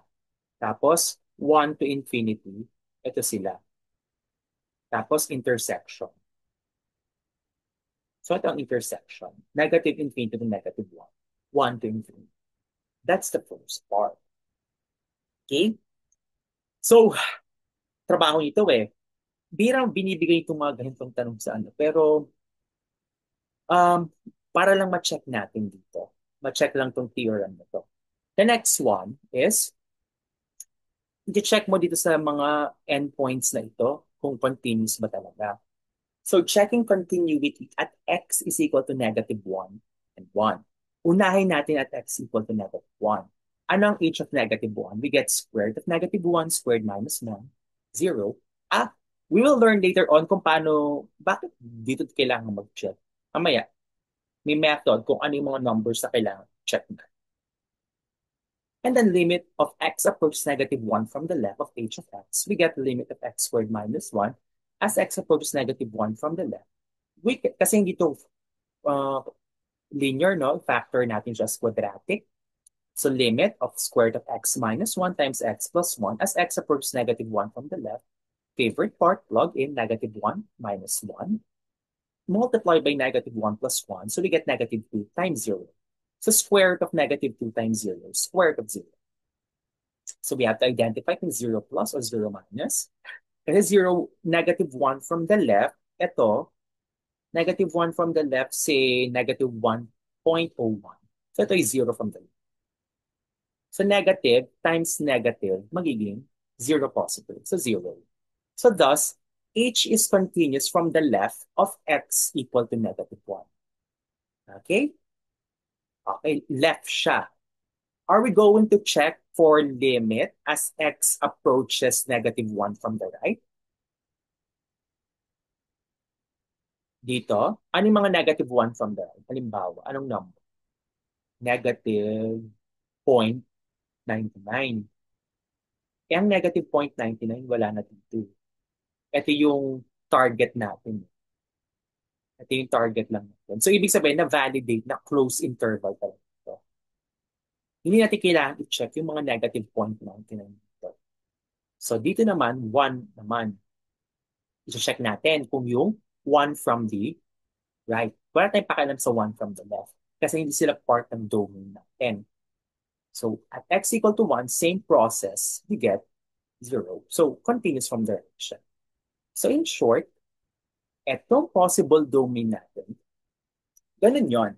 Tapos, 1 to infinity. Ito sila. Tapos, intersection. So, ito ang intersection. Negative infinity to negative 1. 1 to infinity. That's the first part. Okay? So, trabaho nito eh. Birang binibigay itong mga ganitong tanong sa ano. Pero, um, para lang ma-check natin dito. Ma-check lang tong theorem na to. The next one is, i-check mo dito sa mga endpoints na ito kung continuous ba talaga. So checking continuity at x is equal to negative 1 and 1. Unahin natin at x equal to negative 1. Ano ang h of negative 1? We get square root of negative 1 squared minus 1, 0. We will learn later on kung paano, bakit dito kailangan mag-check. Mamaya, may method kung ano yung mga numbers na kailangan check na. And then limit of x approaches negative 1 from the left of h of x. We get the limit of x squared minus 1 as x approaches negative 1 from the left, kasi hindi to uh, linear, no? Factor natin siya as quadratic. So limit of square root of x minus 1 times x plus 1 as x approaches negative 1 from the left. Favorite part, plug in negative 1 minus 1. Multiply by negative 1 plus 1. So we get negative 2 times 0. So square root of negative 2 times 0, square root of 0. So we have to identify kung 0 plus or 0 minus. Kasi 0, negative 1 from the left, ito, negative 1 from the left, say negative 1.01. So ito is 0 from the left. So negative times negative, magiging 0 positive. So 0. So thus, h is continuous from the left of x equal to negative 1. Okay? Okay, left siya. Are we going to check for limit as x approaches negative 1 from the right? Dito, ano yung mga negative 1 from the right? Halimbawa, anong number? Negative 0.99. Eh, ang negative 0.99, wala na dito. Ito yung target natin. Ito yung target lang natin. So, ibig sabihin na validate na close interval talaga ito. Hindi natin kailangan i-check yung mga negative 0.99 dito. So, dito naman, 1 naman. I-check natin kung yung 1 from the right. Wala tayong pakialam sa 1 from the left. Kasi hindi sila part ng domain natin. So, at x equal to 1, same process, we get 0. So, continuous from direction. So, in short, etong possible domain natin, ganun yon.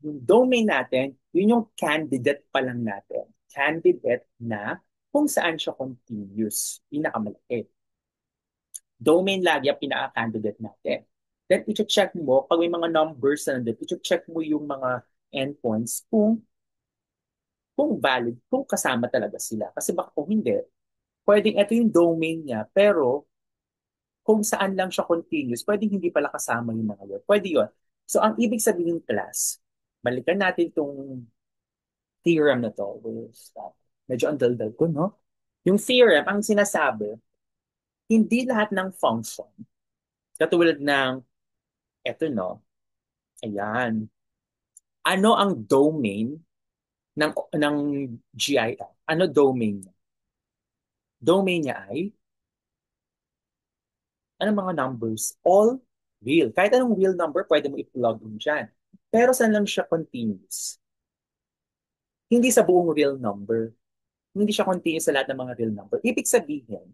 Yung domain natin, yun yung candidate pa lang natin. Candidate na kung saan siya continuous. Pinakamalaki. Domain lagi ang pinaka-candidate natin. Then, i-check mo, pag may mga numbers na nandun, i-check mo yung mga endpoints kung valid, kung kasama talaga sila. Kasi baka kung hindi, pwedeng ito yung domain niya, pero kung saan lang siya continuous, pwedeng hindi pala kasama yung mga yun. Pwede yun. So, ang ibig sabihin class, balikan natin itong theorem na to. Medyo ang daldal ko, no? Yung theorem, ang sinasabi, hindi lahat ng function, katulad ng, eto no, ayan, ano ang domain ng GIF? Ano domain niya? Domain niya ay, ano mga numbers? All real. Kahit anong real number, pwede mo i-plug in dyan. Pero saan lang siya continuous? Hindi sa buong real number. Hindi siya continuous sa lahat ng mga real number. Ibig sabihin,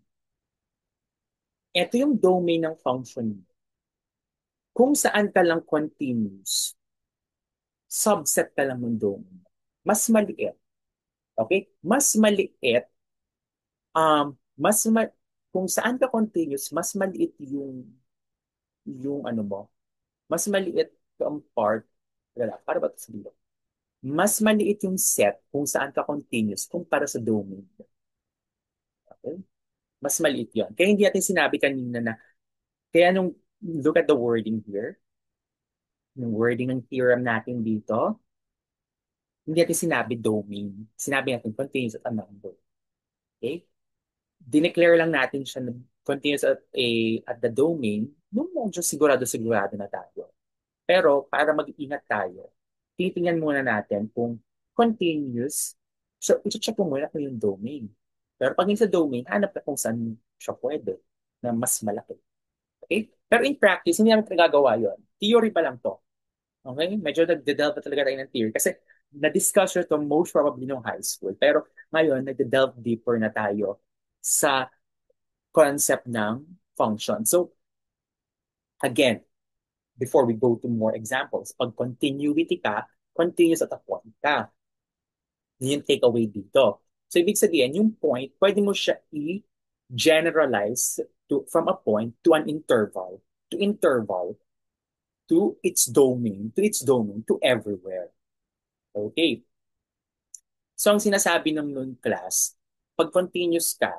ito yung domain ng function mo. Kung saan ka lang continuous, subset ka lang ng domain. Mas maliit. Okay? Mas maliit, mas kung saan ka continuous, mas maliit yung ano mo, mas maliit ang part, wala, para ba ito sabihin? Mas maliit yung set kung saan ka continuous kumpara sa domain. Okay? Mas maliit yun. Kaya hindi natin sinabi kanina na, kaya nung look at the wording here, yung wording ng theorem natin dito, hindi natin sinabi domain. Sinabi natin continuous at a number. Okay? Dineclare lang natin siya na continuous at the domain nung medyo sigurado na tayo. Pero para mag-ingat tayo, titingnan muna natin kung continuous, so ito-check mo muna kung yung domain. Pero pag yung sa domain, hanap ka kung saan siya pwede na mas malaki. Okay? Pero in practice, hindi namin nagagawa yun. Theory pa lang to. Okay? Medyo nagde-delve na talaga tayo ng theory. Kasi na-discuss ito most probably nung high school. Pero ngayon, nagde-delve deeper na tayo sa concept ng function. So, again, before we go to more examples, pag continuity ka, continuous at a point ka. Yun yung takeaway dito. So, ibig sabihin, yung point, pwede mo siya i-generalize from a point to an interval, to its domain, to everywhere. Okay. So, ang sinasabi ng nun class, pag continuous ka,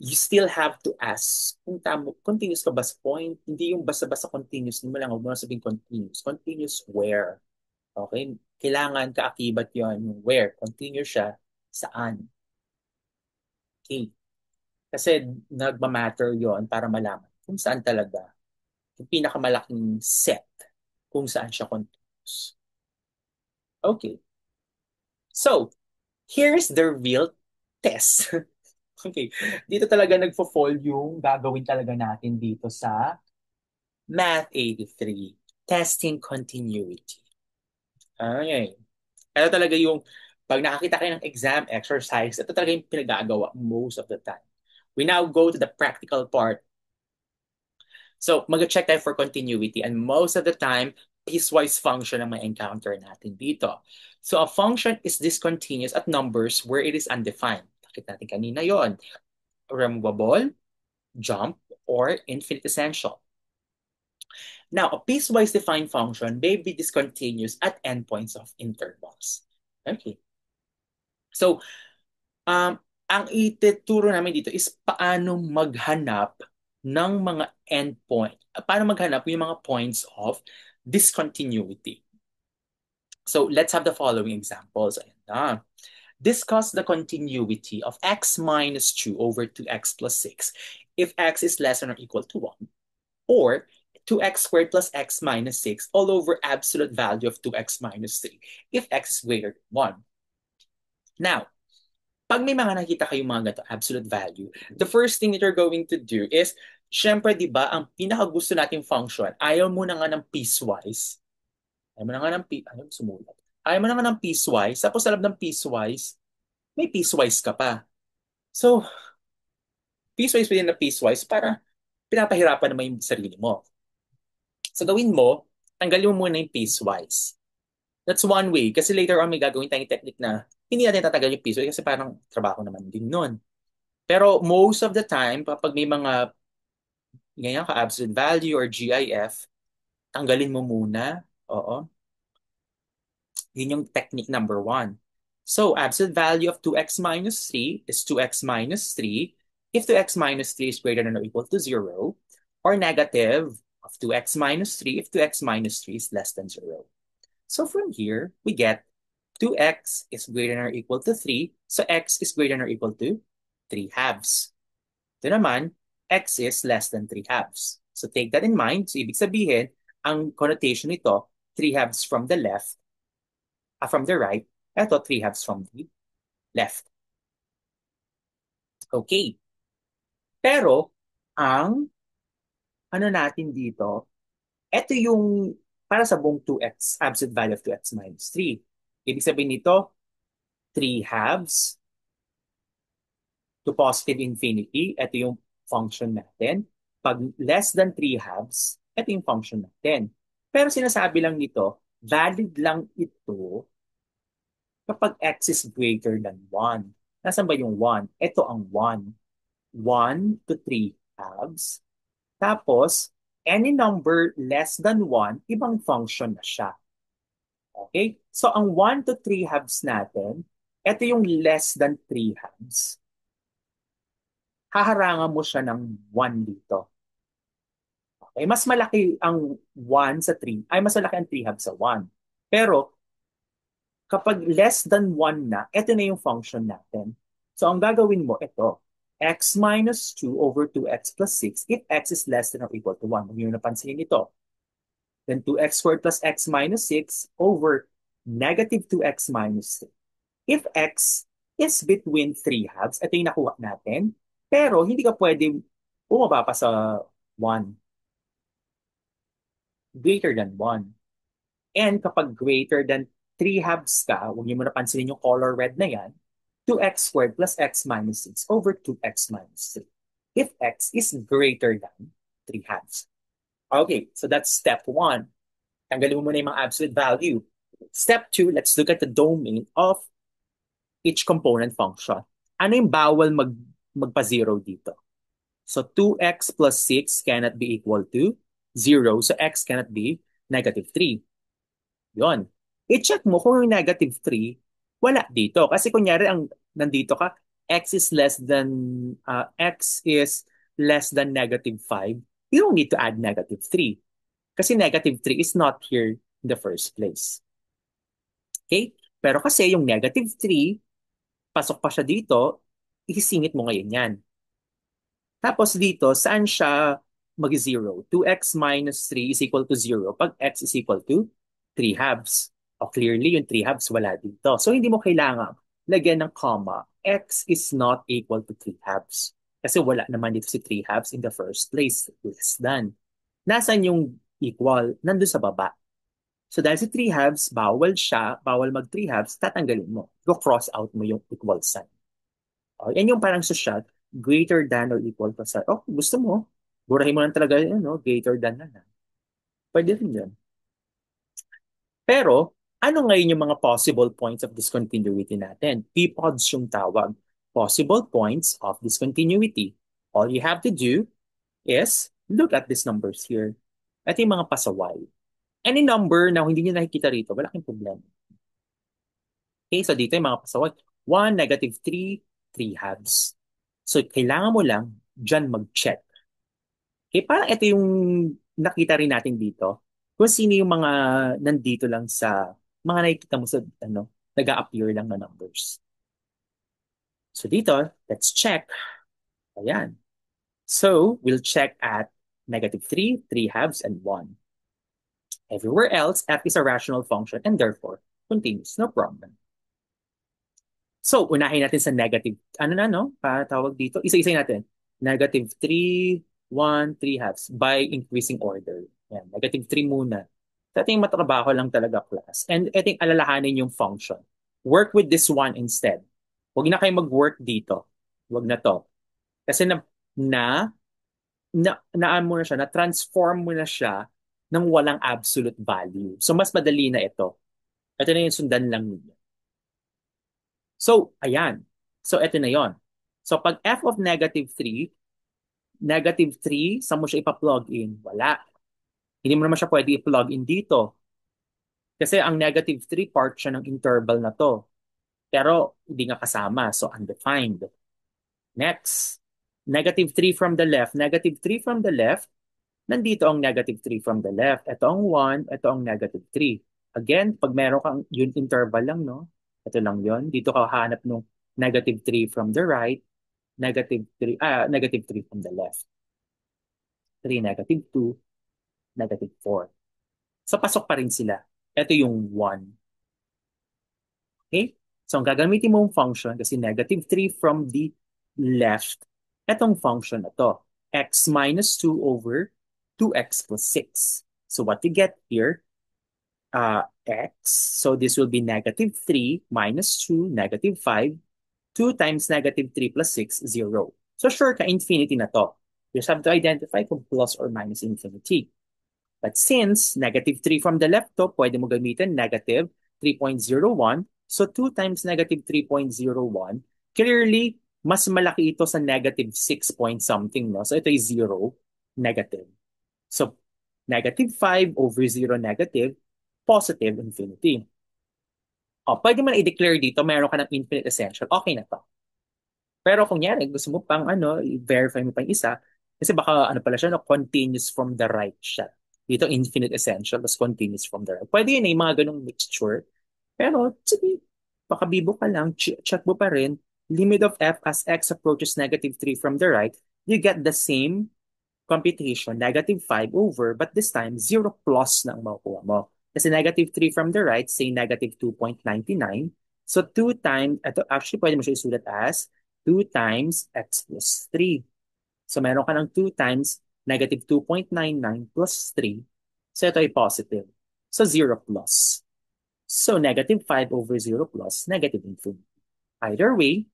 you still have to ask kung continuous ka ba sa point? Hindi yung basta-basta continuous. Hindi mo lang, huwag mo lang sabihin continuous. Continuous where? Okay? Kailangan kaakibat yon yung where. Continuous siya saan. Okay? Kasi nagmamatter yon para malaman kung saan talaga yung pinakamalaking set kung saan siya continuous. Okay. So, here's the real test. Okay. Dito talaga nagfo-fall yung gagawin talaga natin dito sa Math 83, Testing Continuity. Okay. Ito talaga yung, pag nakakita kayo ng exam exercise, ito talaga yung pinagagawa most of the time. We now go to the practical part. So, mag-check tayo for continuity. And most of the time, piecewise function ang may encounter natin dito. So, a function is discontinuous at numbers where it is undefined. Bakit natin kanina yon? Removable, jump, or infinite essential. Now, a piecewise defined function may be discontinuous at endpoints of intervals. Okay. So, um, ang ituturo namin dito is paano maghanap ng mga endpoint. Paano maghanap yung mga points of discontinuity. So, let's have the following examples. Ayan na. Discuss the continuity of x minus 2 over 2x plus 6 if x is less than or equal to 1, or 2x squared plus x minus 6 all over absolute value of 2x minus 3 if x is greater than 1. Now, pag may mga nakita kayong mga ganito, absolute value, the first thing that you're going to do is, syempre, di ba, ang pinakagusto nating function, ayaw mo na nga ng piecewise. Ayaw mo na nga ng, ayaw sumulat. Ayaw mo na nga ng piecewise. Tapos sa loob ng piecewise, may piecewise ka pa. So, piecewise within na piecewise para pinapahirapan naman yung sarili mo. So, gawin mo, tanggalin mo muna yung piecewise. That's one way. Kasi later on, may gagawin tayong technique na hindi natin tatagal yung piecewise kasi parang trabaho naman din nun. Pero most of the time, kapag may mga ganyan ka absolute value or GIF, tanggalin mo muna. Oo. Yun yung technique number one. So, absolute value of 2x minus 3 is 2x minus 3 if 2x minus 3 is greater than or equal to 0, or negative of 2x minus 3 if 2x minus 3 is less than 0. So from here, we get 2x is greater than or equal to 3, so x is greater than or equal to 3 halves. Ito naman, x is less than 3 halves. So take that in mind. So ibig sabihin, ang connotation nito, 3 halves from the left, from the right, ito 3 halves from the left. Okay. Pero, ang ano natin dito, ito yung para sa buong 2x, absolute value of 2x minus 3. Ibig sabihin nito, 3 halves to positive infinity, ito yung function natin. Pag less than 3 halves, ito yung function natin. Pero sinasabi lang nito, valid lang ito kapag x is greater than 1. Nasaan ba yung 1? Ito ang 1. 1 to 3 halves. Tapos, any number less than 1, ibang function na siya. Okay? So, ang 1 to 3 halves natin, ito yung less than 3 halves. Haharangan mo siya ng 1 dito. Okay? Mas malaki ang 1 sa 3, ay mas malaki ang 3 halves sa 1. Pero, kapag less than 1 na, ito na yung function natin. So, ang gagawin mo, ito, x minus 2 over 2x plus 6 if x is less than or equal to 1. Huwag nyo napansinin ito. Then 2x squared plus x minus 6 over negative 2x minus 3. If x is between 3 halves, ito yung nakuha natin, pero hindi ka pwede bumaba pa sa 1. Greater than 1. And kapag greater than 3 halves ka, huwag niyo muna pansinin yung color red na yan, 2x squared plus x minus 6 over 2x minus 3. If x is greater than 3 halves. Okay, so that's step 1. Tanggalin mo muna yung mga absolute value. Step 2, let's look at the domain of each component function. Ano yung bawal magpa-zero dito? So 2x plus 6 cannot be equal to 0. So x cannot be negative 3. Yon. I-check mo kung yung negative 3, wala dito. Kasi kunyari, ang nandito ka, x is less than negative 5. You don't need to add negative 3. Kasi negative 3 is not here in the first place. Okay? Pero kasi yung negative 3, pasok pa siya dito, isisingit mo ngayon yan. Tapos dito, saan siya mag-0. 2x minus 3 is equal to 0 pag x is equal to 3 halves. O clearly, yung 3 halves wala dito. So, hindi mo kailangan lagyan ng comma. X is not equal to 3 halves. Kasi wala naman dito si 3 halves in the first place. Less than. Nasaan yung equal? Nandun sa baba. So, dahil si 3 halves, bawal siya, bawal mag 3 halves, tatanggalin mo. Go cross out mo yung equal sign. O, yan yung parang social, greater than or equal to sa, oh, gusto mo, burahin mo lang talaga yun, no? Greater than na. Pwede rin yun. Pero, ano ngayon yung mga possible points of discontinuity natin? P-pods yung tawag. Possible points of discontinuity. All you have to do is look at these numbers here. Ito yung mga pasaway. Any number na hindi nyo nakikita rito, wala kang problema. Okay, so dito yung mga pasaway. 1, negative 3, 3 halves. So, kailangan mo lang dyan mag-check. Okay, parang ito yung nakita rin natin dito. Kung sino yung mga nandito lang sa mga nakikita mo sa nag-a-appear lang na numbers. So dito, let's check. Ayan. So we'll check at negative 3, 3 halves, and 1. Everywhere else, f is a rational function and therefore continues. No problem. So, unahin natin sa negative. Ano na, no? Tawag dito. Isa-isa natin. Negative 3, 1, 3 halves by increasing order. Yan. Negative 3 muna. So, ito yung matrabaho lang talaga, class. And ito yung alalahanin yung function. Work with this one instead. Huwag na kayo mag-work dito. Huwag na to. Kasi naan mo na siya, na-transform mo na siya ng walang absolute value. So, mas madali na ito. Ito na yung sundan lang ninyo. So, ayan. So, ito na yon. So, pag f of negative 3, saan mo siya ipa-plug in? Wala. Hindi mo naman siya pwede i-plug in dito. Kasi ang negative 3 part siya ng interval na to. Pero, hindi nga kasama. So, undefined. Next. Negative 3 from the left. Negative 3 from the left. Nandito ang negative 3 from the left. Ito ang 1. Ito ang negative 3. Again, pag meron kang yun interval lang, no? Ito lang yon. Dito ka hanap ng negative 3 from the right, negative 3 from the left. 3, negative 2, negative 4. So, pasok pa rin sila. Ito yung 1. Okay? So, ang gagamitin mong function, kasi negative 3 from the left, etong function na to, x minus 2 over 2x plus 6. So, what you get here, x, so this will be negative 3 minus 2, negative 5, 2 times negative 3 plus 6, 0. So sure ka, infinity na to. You just have to identify kung plus or minus infinity. But since negative 3 from the left to, pwede mo gamitin negative 3.01. So 2 times negative 3.01, clearly, mas malaki ito sa negative 6 point something. No? So ito ay 0, negative. So negative 5 over 0 negative, positive infinity. O, pwede mo na i-declare dito, meron ka ng infinite essential. Okay na to. Pero kung yan, gusto mo pang i-verify mo pang isa, kasi baka pala siya, continuous from the right siya. Dito, infinite essential, tapos continuous from the right. Pwede yun mga ganong mixture. Pero, sige, baka bibo ka lang, check mo pa rin, limit of f as x approaches negative 3 from the right, you get the same computation, negative 5 over, but this time, 0 plus na ang makukuha mo. Kasi negative 3 from the right, say negative 2.99. So 2 times, ito actually pwede mo siya isulat as 2 times x plus 3. So meron ka ng 2 times negative 2.99 plus 3. So ito ay positive. So 0 plus. So negative 5 over 0 plus negative infinity. Either way,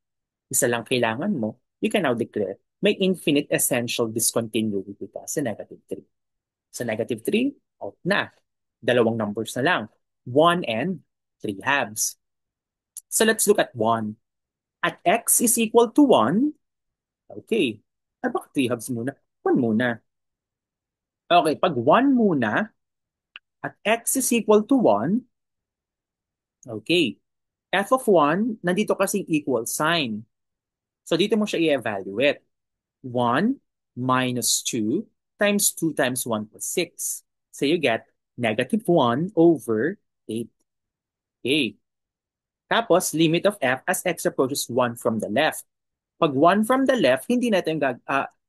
isa lang kailangan mo, you can now declare may infinite essential discontinuity ka sa negative 3. Sa negative 3, out na. Dalawang numbers na lang. 1 and 3 halves. So let's look at 1. At x is equal to 1, okay. Ay, bakit 3 halves muna? 1 muna. Okay, pag 1 muna, at x is equal to 1, okay. F of 1, nandito kasing equal sign. So dito mo siya i-evaluate. 1 minus 2 times 2 times 1 plus 6. So you get negative 1 over 8. Okay. Tapos, limit of f as x approaches 1 from the left. Pag 1 from the left, hindi na ito yung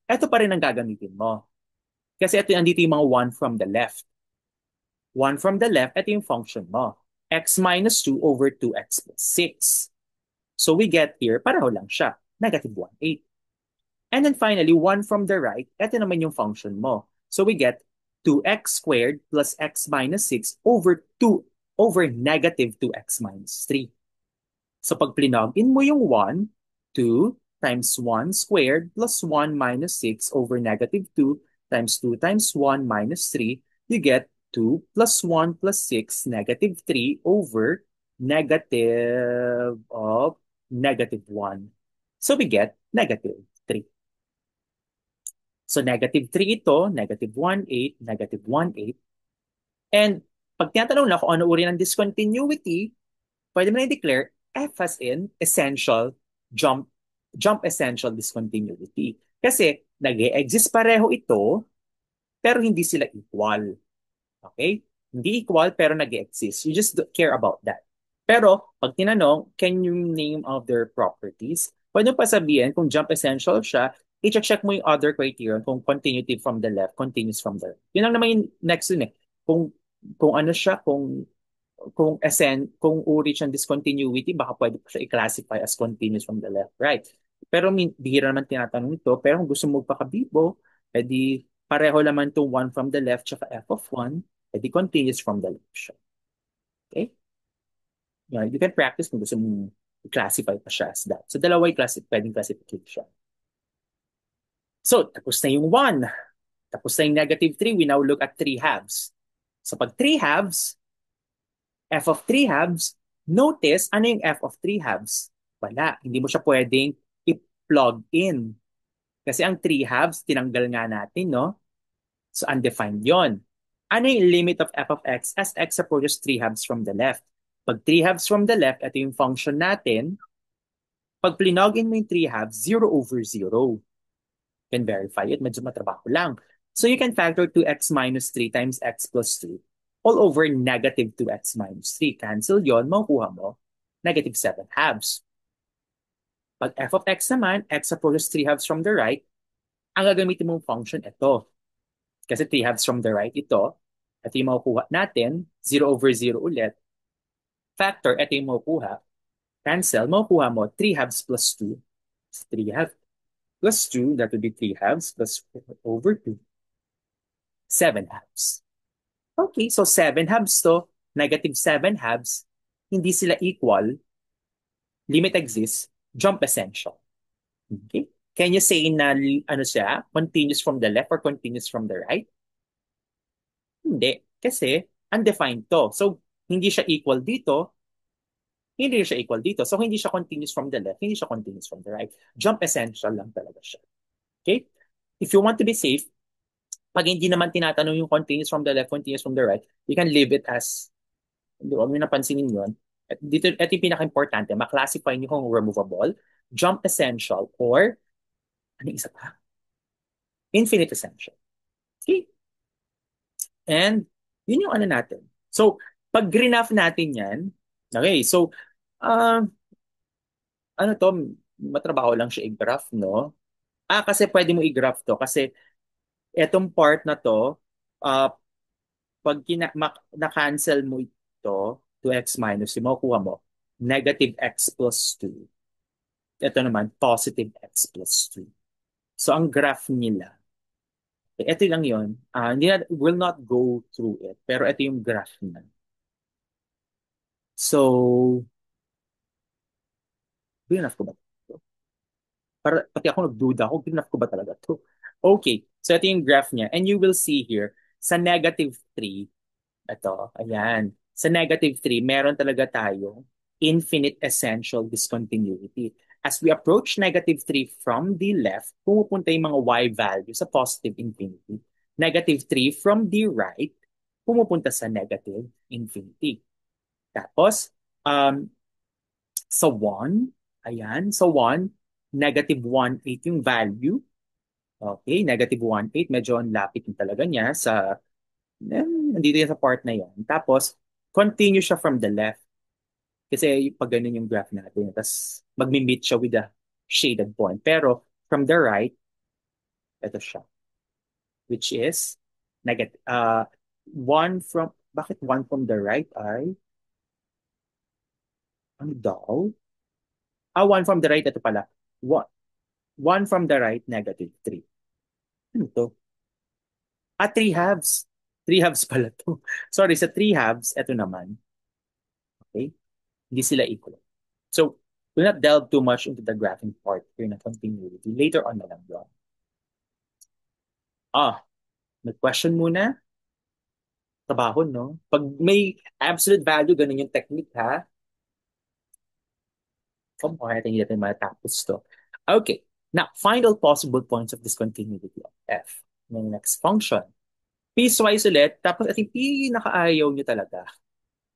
ito pa rin ang gagamitin mo. Kasi ito, andito yung mga 1 from the left. 1 from the left, ito yung function mo. X minus 2 over 2x plus 6. So we get here, pareho lang siya. Negative 1, 8. And then finally, 1 from the right, ito naman yung function mo. So we get 2x squared plus x minus 6 over 2 over negative 2x minus 3. So pag plinogin mo yung 1, 2 times 1 squared plus 1 minus 6 over negative 2 times 2 times 1 minus 3, you get 2 plus 1 plus 6, negative 3 over negative of negative 1. So we get negative 3. So negative 3 ito, negative 1, 8, negative 1, 8. And pag tinatanong na kung ano uri ng discontinuity, pwede mo na i-declare F as in essential jump essential discontinuity. Kasi nag-e-exist pareho ito, pero hindi sila equal. Okay? Hindi equal, pero nag-e-exist. You just don't care about that. Pero, pag tinanong, can you name of their properties? Pwede pa sabihin, kung jump essential siya, i-check mo yung other criterion kung continuity from the left, continuous from the right. Yun lang naman yung next yun eh. Kung ano siya, kung uri siyang discontinuity, baka pwede pa siya i-classify as continuous from the left, right? Pero bihira naman tinatanong ito. Pero kung gusto mo magpakabibo, edi pareho naman itong 1 from the left tsaka f of 1, edi continuous from the left siya. Okay? Yeah, you can practice kung gusto mo i-classify pa siya as that. So dalawa yung pwedeng classification. So, tapos na yung 1. Tapos na yung negative 3. We now look at 3 halves. So pag 3 halves, f of 3 halves, notice, ano yung f of 3 halves? Wala. Hindi mo siya pwedeng i-plug in. Kasi ang 3 halves, tinanggal nga natin, no? So, undefined yon. Ano yung limit of f of x as x approaches 3 halves from the left? Pag 3 halves from the left, ito yung function natin. Pag plinogin mo yung 3 halves, 0 over 0. You can verify it. Medyo matrabaho lang. So, you can factor 2x minus 3 times x plus 3 all over negative 2x minus 3. Cancel yon, makukuha mo negative 7 halves. Pag f of x naman, x approaches 3 halves from the right, ang gagamitin mong function ito. Kasi 3 halves from the right ito. Ito yung makukuha natin. 0 over 0 ulit. Factor, ito yung makukuha. Cancel, makukuha mo 3 halves plus 2. 3 halves plus 2, that would be 3 halves plus 4 over 2. 7 halves. Okay, so 7 halves to, negative 7 halves, hindi sila equal, limit exists, jump essential. Okay? Can you say na ano siya, continuous from the left or continuous from the right? Hindi. Kasi undefined to. So, hindi siya equal dito, hindi siya equal dito. So, hindi siya continuous from the left, hindi siya continuous from the right. Jump essential lang talaga siya. Okay? If you want to be safe, pag hindi naman tinatanong yung continuous from the left, continuous from the right, you can leave it as, huwag nyo napansinin yun. At dito, ito yung pinaka-importante, maklasify nyo kung removable, jump essential, or, ano isa pa? Infinite essential. Okay? And, yun yung ano natin. So, pag graph natin yan, okay, so, uh, ano to, matrabaho lang siya i-graph, no? Kasi pwede mo i-graph to. Kasi etong part na to, uh, pag na-cancel mo ito, 2x minus, yung makukuha mo, negative x plus 2. Ito naman, positive x plus 2. So, ang graph nila, ito lang yun. Will not go through it. Pero ito yung graph nila. So, enough ko ba? Pati ako nagduda ako, enough ko ba talaga to? Okay, so ito yung graph niya. And you will see here, sa negative 3, ito, ayan. Sa negative 3, meron talaga tayo infinite essential discontinuity. As we approach negative 3 from the left, pumupunta yung mga y value sa positive infinity. Negative 3 from the right, pumupunta sa negative infinity. Tapos, sa 1, ayan, sa 1, negative 1,8 yung value. Okay, negative 1,8, medyo ang lapit yung talaga niya sa nandito yan sa part na yan. Tapos, continue siya from the left. Kasi pag ganun yung graph natin, tapos magmi-meet siya with a shaded point. Pero from the right, ito siya. which is negative. Bakit one from the right ay, ano daw? One from the right, ito pala. One, one from the right, negative 3. Ano to? Three halves. Three halves pala to. Sorry, sa three halves, ito naman. Okay? Hindi sila equal. So, we'll not delve too much into the graphing part here na continuity. Later on na lang yun. May question muna. Trabaho, no? Pag may absolute value, ganun yung technique, ha? Come on, hindi natin matapos to. Okay. Now, find all possible points of discontinuity of f. Yung next function. Piecewise ulit, tapos ito yung pinakaayaw nyo talaga.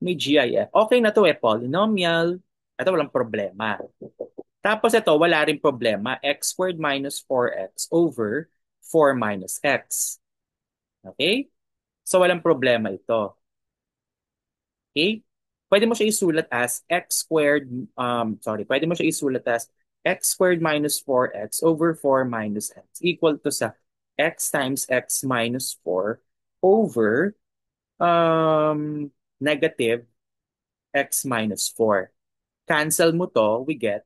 May GIF. Okay na to polynomial. Ito walang problema. Tapos ito, wala rin problema. X squared minus 4x over 4 minus x. Okay? So walang problema ito. Okay? Pwede mo siya isulat as x squared, pwede mo siya isulat as x squared minus 4x over 4 minus x equal to sa x times x minus 4 over negative x minus 4. Cancel mo to, we get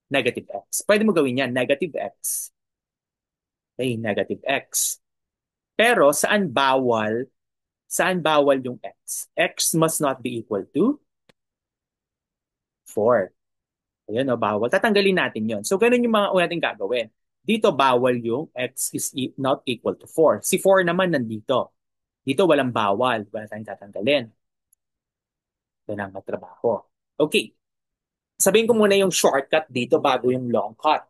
negative x. Pwede mo gawin yan, negative x. Okay, negative x. Pero saan bawal? Saan bawal yung x? X must not be equal to 4. Ayan, no, bawal. Tatanggalin natin yon. So, ganun yung mga natin gagawin. Dito, bawal yung x is not equal to 4. Si 4 naman nandito. Dito, walang bawal. Wala tayong tatanggalin. Ito na ang matrabaho. Okay. Sabihin ko muna yung shortcut dito bago yung long cut.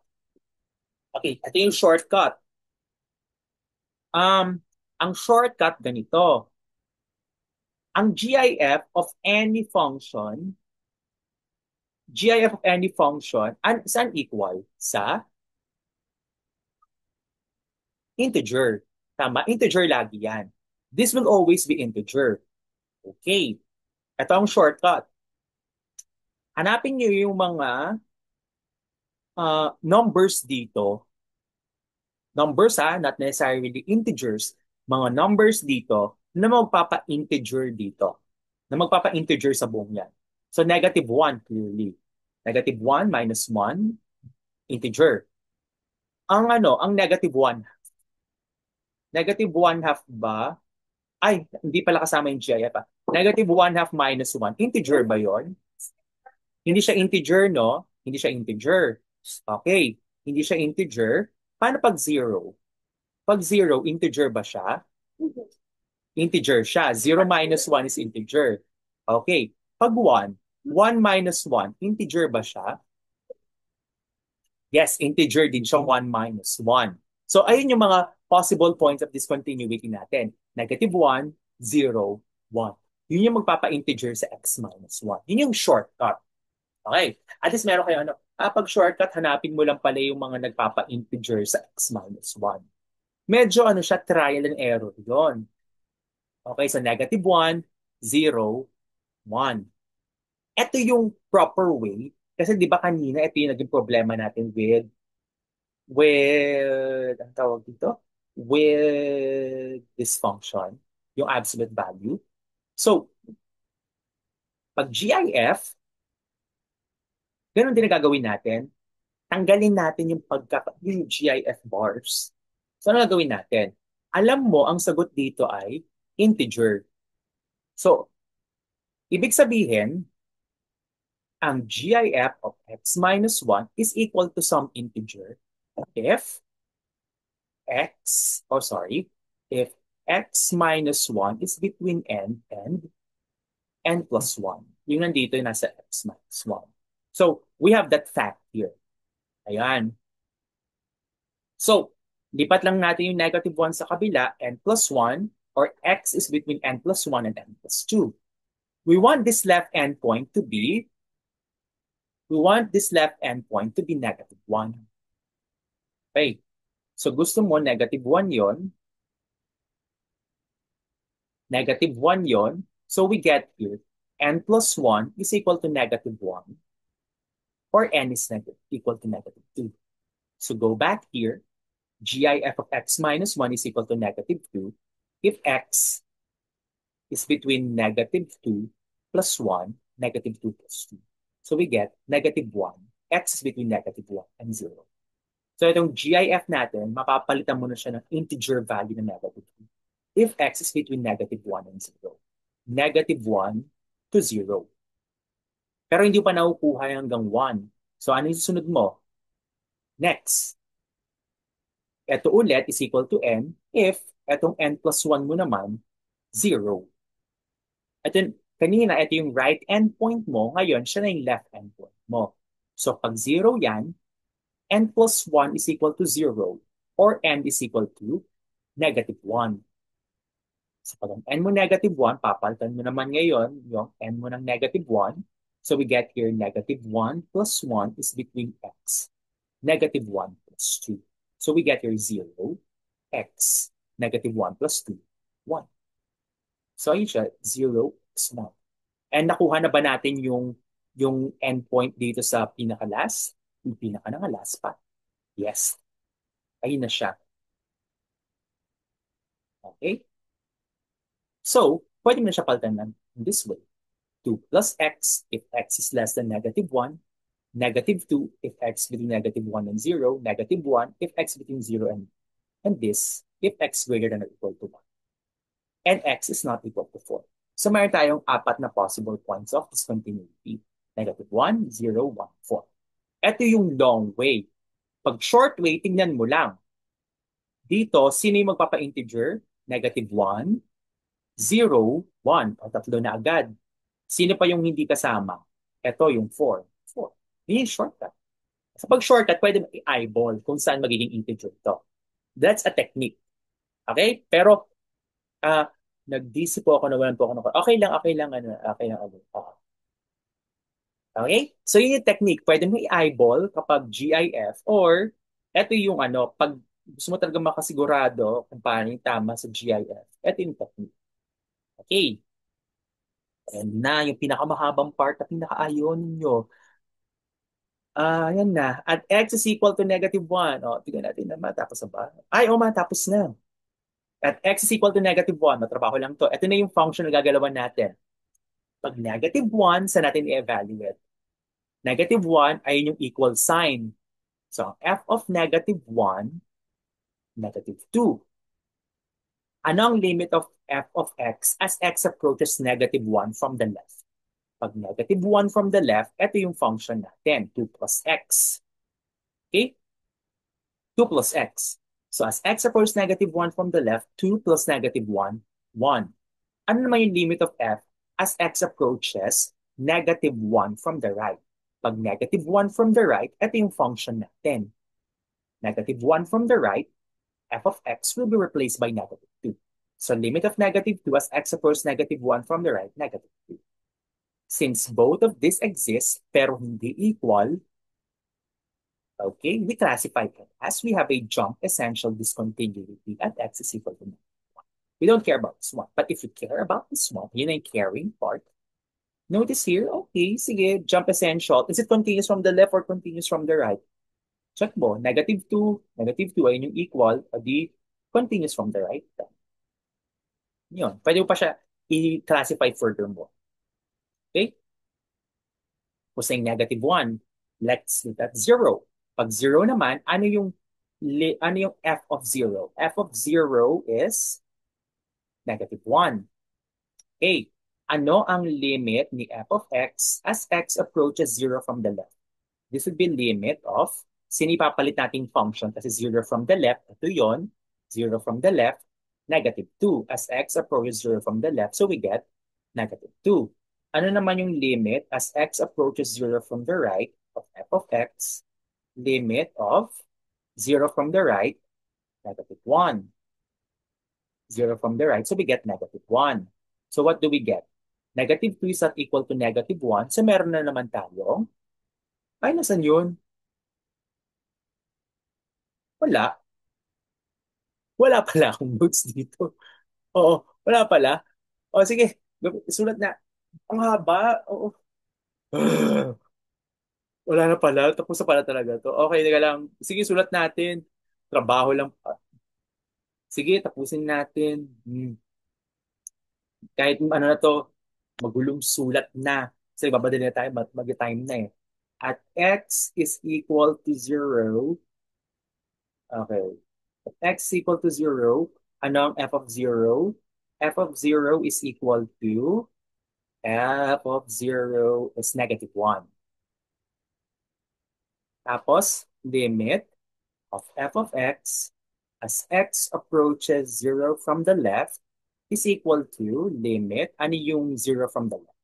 Okay, ito yung shortcut. Ang shortcut ganito. Ang GIF of any function, saan equal? Sa integer. Tama? Integer lagi yan. This will always be integer. Okay. Ito ang shortcut. Hanapin niyo yung mga numbers dito. Numbers not necessarily integers. Mga numbers dito na magpapa-integer dito. Na magpapa-integer sa buong yan. So negative 1 clearly. Negative 1 minus 1, integer. Ang negative 1. Negative 1 half ba? Ay, hindi pala kasama yung GIF pa. Negative 1 half minus 1. Integer ba yon? Hindi siya integer, no? Hindi siya integer. Okay. Hindi siya integer. Paano pag 0? Pag 0, integer ba siya? Integer siya. 0 minus 1 is integer. Okay. Pag 1, 1 minus 1, integer ba siya? Yes, integer din siya, 1 minus 1. So, ayun yung mga possible points of discontinuity natin. Negative 1, 0, 1. Yun yung magpapa-integer sa x minus 1. Yun yung shortcut. Okay. At least meron kayo pag shortcut, hanapin mo lang pala yung mga nagpapa-integer sa x minus 1. Medyo siya, trial and error yon. Okay, so negative 1, 0, 1. Ito yung proper way. Kasi di ba kanina, ito yung naging problema natin ang tawag dito? With this function, yung absolute value. So, pag GIF, ganun din na gagawin natin. Tanggalin natin yung GIF bars. So, ano gagawin natin? Alam mo, ang sagot dito ay integer. So, ibig sabihin, ang GIF of x minus 1 is equal to some integer if if x minus 1 is between n and n plus 1. Yung nandito yung nasa x minus 1. So, we have that fact here. Ayan. So, lipat lang natin yung negative 1 sa kabila, n plus 1, or x is between n plus 1 and n plus 2. We want this left endpoint to be negative 1. Okay. So, gusto mo negative 1 yon. Negative 1 yon. So, we get here, n plus 1 is equal to negative 1, or n is equal to negative 2. So, go back here. GIF of x minus 1 is equal to negative 2 if x is between negative 2 plus 1, negative 2 plus 2. So we get negative 1. X is between negative 1 and 0. So itong GIF natin, mapapalitan mo na siya ng integer value na negative 2 if x is between negative 1 and 0. Negative 1 to 0. Pero hindi pa nakukuha hanggang 1. So ano yung susunod mo? Next. Ito ulit is equal to n if etong n plus 1 mo naman, 0. At yun, kanina, ito yung right endpoint mo. Ngayon, siya na yung left endpoint mo. So, pag 0 yan, n plus 1 is equal to 0 or n is equal to negative 1. So, pag ang n mo negative 1, papalitan mo naman ngayon yung n mo ng negative 1. So, we get here negative 1 plus 1 is between x. Negative 1 plus 2. So, we get here 0, x, negative 1 plus 2, 1. So, ayun siya, 0, x, 1. And nakuha na ba natin yung endpoint dito sa pinaka-last? Yung pinaka-last pa. Yes. Ayun na siya. Okay? So, pwede mo na siya palitan in this way. 2 plus x if x is less than negative 1. Negative 2 if x between negative 1 and 0. Negative 1 if x between 0 and this if x greater than or equal to 1. And x is not equal to 4. So, mayroon tayong apat na possible points of discontinuity. Negative 1, 0, 1, 4. Ito yung long way. Pag short way, tingnan mo lang. Dito, sino yung magpapa-integer? Negative 1, 0, 1. O tatlo na agad. Sino pa yung hindi kasama? Ito yung 4. 4. Yun yung shortcut. Sa pag-shortcut, pwede mo i-eyeball kung saan magiging integer ito. That's a technique. Okay? Pero, uh, nag-DC po ako na walang po ako. Okay lang, okay lang. Ano, okay lang. Okay? So yun yung technique. Pwede mo i-eyeball kapag GIF or eto yung ano, pag gusto mo talaga makasigurado kung paano yung tama sa GIF, eto yung technique. Okay. And na, yung pinakamahabang part na pinakaayon ninyo. Yan na. At x is equal to negative 1. O, tignan natin na matapos na ba? Ay, matapos na. At x is equal to negative 1. Matrabaho lang to. Ito na yung function na gagalawan natin. Pag negative 1, saan natin i-evaluate? Negative 1 ay yung equal sign. So, f of negative 1, negative 2. Ano ang limit of f of x as x approaches negative 1 from the left? Pag negative 1 from the left, ito yung function natin, 2 plus x. Okay? 2 plus x. So, as x approaches negative 1 from the left, 2 plus negative 1, 1. Ano naman yung limit of f as x approaches negative 1 from the right? Pag negative 1 from the right, ito yung function natin. Negative 1 from the right, f of x will be replaced by negative 2. So limit of negative 2 as x approaches negative 1 from the right, negative 2. Since both of these exist pero hindi equal, okay, we classify them as we have a jump essential discontinuity at x is equal to negative 1. We don't care about this one. But if you care about this one, yun ang caring part. Notice here, okay, sige, jump essential. Is it continuous from the left or continuous from the right? Check mo, negative 2 ay yung equal, o di continuous from the right. Yun, pwede mo pa siya i-classify further mo. Okay? Kung saying negative 1, let's look at 0. Pag 0 naman, ano yung f of 0? F of 0 is negative 1. Okay. Ano ang limit ni f of x as x approaches 0 from the left? This would be limit of, sinipapalit nating function kasi 0 from the left, ito yon 0 from the left, negative 2. As x approaches 0 from the left, so we get negative 2. Ano naman yung limit as x approaches 0 from the right of f of x? Limit of 0 from the right, negative 1. 0 from the right, so we get negative 1. So what do we get? Negative 2 is not equal to negative 1. So meron na naman tayo. Ay, nasan yun? Wala. Wala pala akong notes dito. Oo, wala pala. O sige, sulat na. Ang haba. Oo. Wala na pala. Tapos na pala talaga to. Okay, teka lang. Sige, sulat natin. Trabaho lang. Sige, tapusin natin. Kahit ano na to, magulong sulat na. Kasi babadali na tayo, mag-time na eh. At x is equal to 0. Okay. At x is equal to 0, ano ang f of 0? F of 0 is equal to f of 0 is -1. Tapos, limit of f of x as x approaches 0 from the left is equal to limit. Ano yung 0 from the left?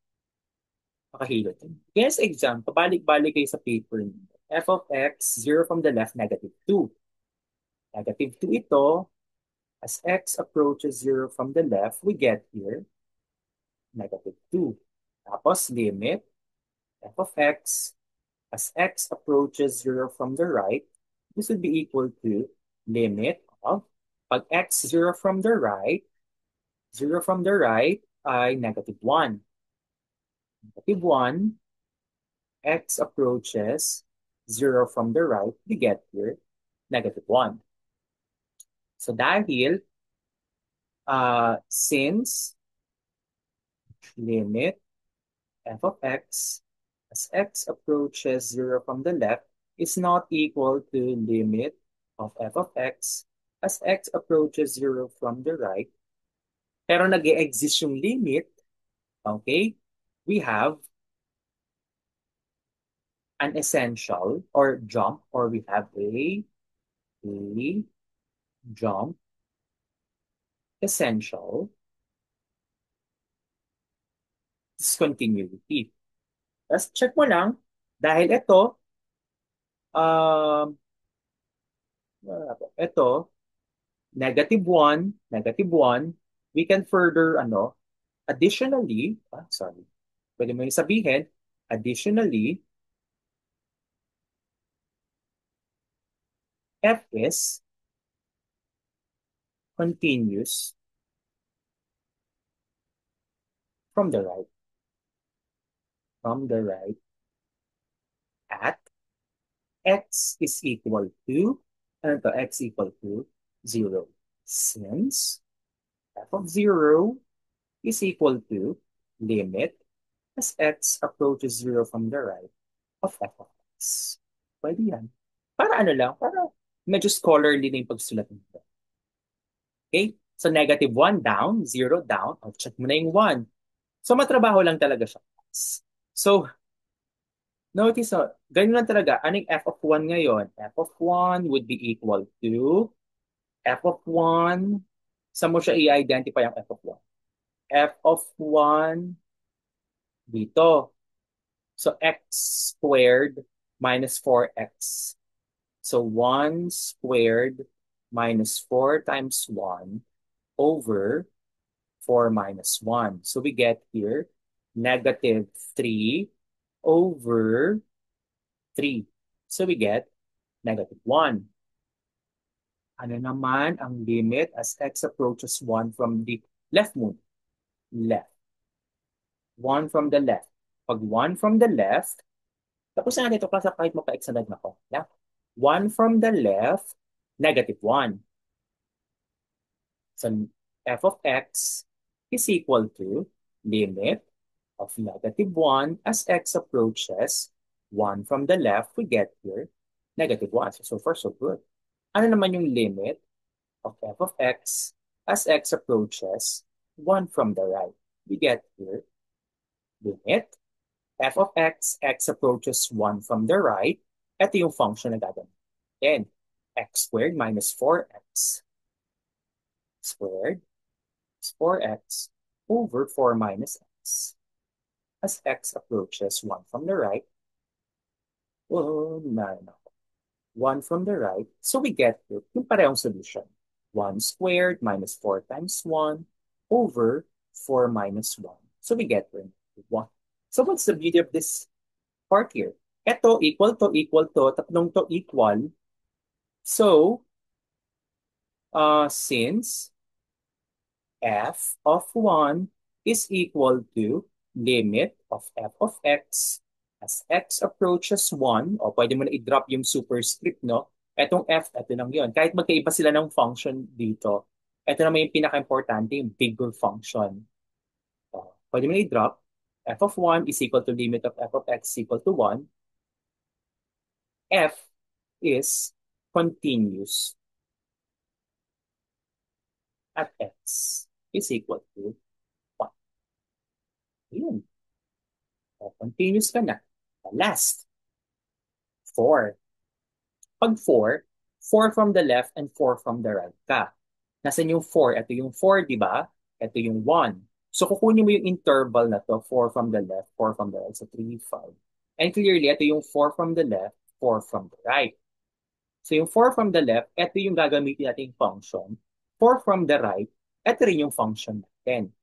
Makahilot. Yes, exam, pabalik-balik kayo sa paper niyo. F of x, 0 from the left, -2. -2 ito, as x approaches 0 from the left, we get here, -2. Tapos, limit, f of x, as x approaches 0 from the right, this would be equal to limit of, pag x 0 from the right, 0 from the right ay -1. -1, x approaches 0 from the right, we get here, -1. So dahil, since limit f of x as x approaches 0 from the left is not equal to limit of f of x as x approaches 0 from the right, pero nag-e-exist yung limit, okay, we have an essential or jump, or we have a jump essential discontinuity. Tapos check mo lang, dahil um, ito, -1, we can further, additionally, sorry, pwede mo yung sabihin, additionally, f is continuous from the right, at x is equal to, x equal to 0. Since f of 0 is equal to limit as x approaches 0 from the right of f of x. Pwede yan. Para ano lang, para medyo scholarly na yung pagsulat nito. Okay? So -1 down, 0 down, o check mo na yung 1. So matrabaho lang talaga siya. So, notice, ganyan lang talaga. Anong f of 1 ngayon? F of 1 would be equal to f of 1. Saan mo siya i-identify ang f of 1? F of 1 dito. So, x squared minus 4x. So, 1 squared minus 4 times 1 over 4 minus 1. So, we get here -3 over 3. So, we get -1. Ano naman ang limit as x approaches 1 from the left mo? Left. 1 from the left. Pag 1 from the left, tapos na dito kasi kahit mapa-extend na ko. Yeah? 1 from the left, -1. So f of x is equal to limit of -1 as x approaches 1 from the left, we get here -1. So far, so good. Ano naman yung limit of f of x as x approaches 1 from the right? We get here limit f of x, x approaches 1 from the right. Ito yung function na gagawin. Then, x squared minus 4x squared is 4x over 4 minus x. As x approaches 1 from the right, oh, no. 1 from the right. So we get yung parehong solution. 1 squared minus 4 times 1 over 4 minus 1. So we get 1. So what's the beauty of this part here? Ito, equal to, tatlong to equal. So, since f of 1 is equal to limit of f of x as x approaches 1, o pwede mo na i-drop yung superscript, no? Etong f, ito lang yun. Kahit magkaiba sila ng function dito, ito naman yung pinaka-importante, yung bigger function. Pwede mo na i-drop. F of 1 is equal to limit of f of x is equal to 1. F is continuous at x is equal to 1. Yun. Continuous ka na. Last, 4. Pag 4, 4 from the left and 4 from the right ka. Nasaan yung 4? Ito yung 4, di ba? Ito yung 1. So kukunin mo yung interval na to, 4 from the left, 4 from the right. So 3, 5. And clearly, ito yung 4 from the left, 4 from the right. So yung 4 from the left, ito yung gagamitin nating function. 4 from the right, ito rin yung function natin.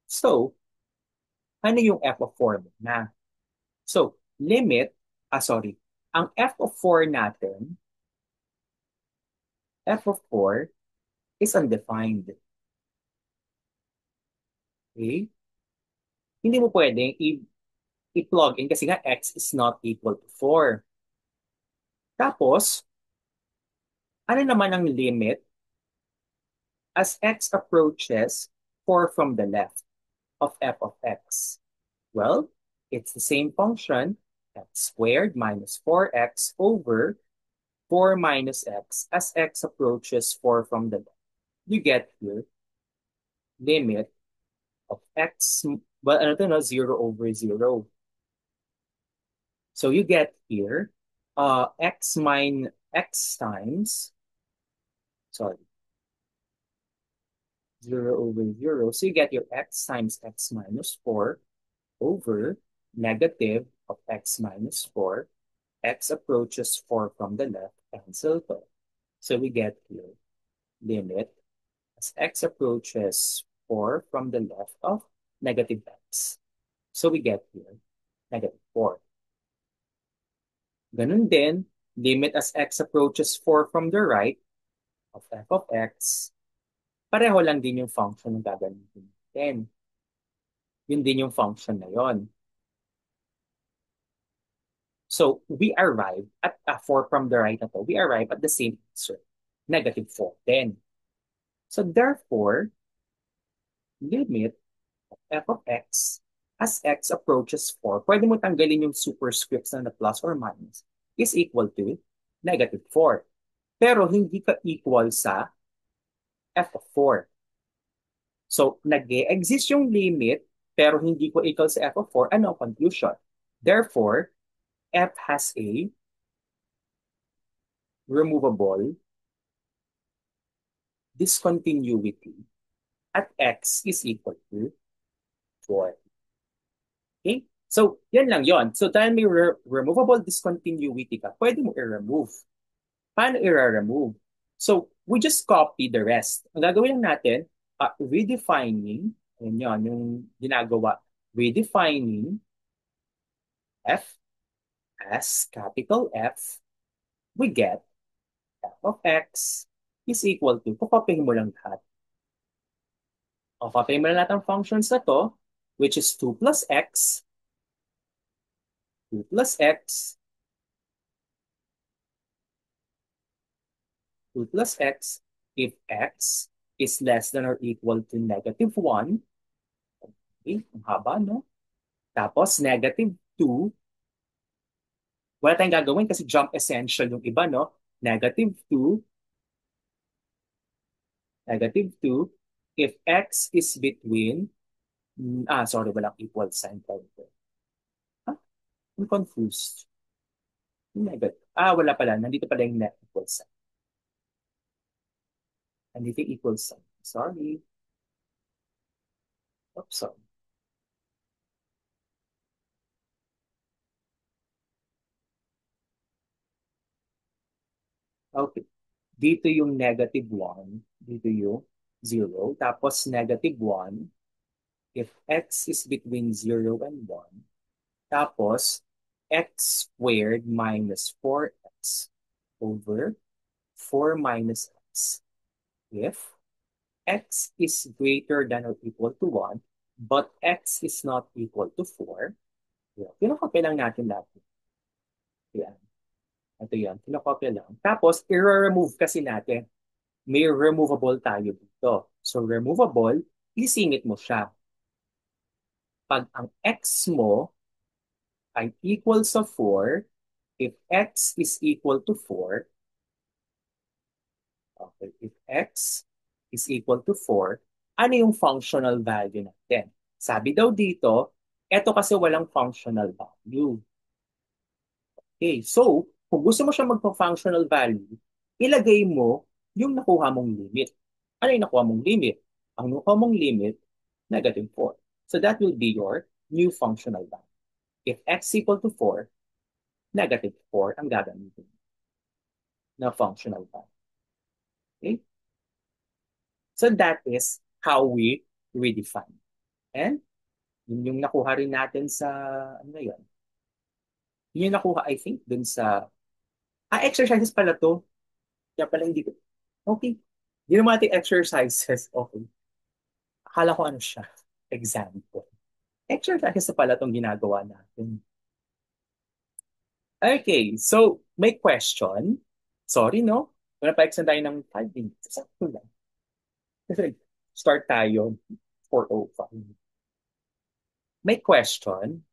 So, ano yung f of 4 na? So, limit, sorry, ang f of 4 natin, f of 4 is undefined. Okay? Hindi mo pwedeng i-plug in kasi nga x is not equal to 4. Tapos, ano naman ang limit as x approaches 4 from the left of f of x? Well, it's the same function, x squared minus 4x over 4 minus x as x approaches 4 from the left. You get here limit of x, well, ano to, no? 0 over 0. So you get here x times, sorry, 0 over 0. So you get your x times x minus 4 over negative of x minus 4. X approaches 4 from the left, cancel to. So we get here limit as x approaches 4 from the left of negative x. So we get here negative 4. Ganun din, limit as x approaches 4 from the right of f of x. Pareho lang din yung function ng gagamitin natin. Yun din yung function na yon. So we arrive at 4 from the right na to. We arrive at the same answer. Negative 4 then. So therefore, limit of f of x as x approaches 4, pwede mo tanggalin yung superscripts na plus or minus, is equal to negative 4. Pero hindi ka equal sa f of 4. So, nag-exist yung limit, pero hindi ko equal sa f of 4. Ano ang conclusion? Therefore, f has a removable discontinuity at x is equal to 4. Okay? So, yan lang yon. So, dahil may removable discontinuity ka, pwede mo i-remove. Paano i-remove? So, we just copy the rest. Ang gagawin lang natin, redefining, yun yun, yung ginagawa, redefining f as capital F, we get f of x is equal to, kukopyahin mo lang lahat. O, kopyahin mo lang lahat ang functions na to, which is 2 plus x, 2 plus x, 2 plus x, if x is less than or equal to negative 1, okay, ang haba, no? Tapos, negative 2, wala tayong gagawin kasi jump essential yung iba, no? Negative 2, negative 2, if x is between, sorry, walang equal sign pa ito. I'm confused. Negative. Wala pala. Nandito pala yung net equal sign. Nandito yung equal sign. Sorry. Oops, sorry. Okay. Dito yung negative 1. Dito yung 0. Tapos negative 1 if x is between 0 and 1. Tapos x squared minus 4x over 4 minus x. If x is greater than or equal to 1, but x is not equal to 4, pinakopya lang natin lahat. Yan. Ito yan, kinokopya lang. Tapos, i-remove kasi natin. May removable tayo dito. So, removable, isingit mo siya. Pag ang x mo ay equal sa 4, if x is equal to 4, okay, if x is equal to 4, ano yung functional value natin? Sabi daw dito, eto kasi walang functional value. Okay, so kung gusto mo siya magpa-functional value, ilagay mo yung nakuha mong limit. Ano yung nakuha mong limit? Ang nakuha mong limit, negative 4. So that will be your new functional value. If x equal to 4, negative 4 ang gagamitin na functional value. Okay? So that is how we redefine. And yun yung nakuha rin natin sa, ano na yun? Yun yung nakuha, I think, dun sa, exercises pala to. Kaya pala hindi ko, okay. Hindi naman natin exercises, okay. Akala ko ano siya, example. Exercises na pala itong ginagawa natin. Okay, so may question. Sorry, no? Wala pa extend tayo ng 5 minutes. Sakto lang. Kasi start tayo 4:05. May question.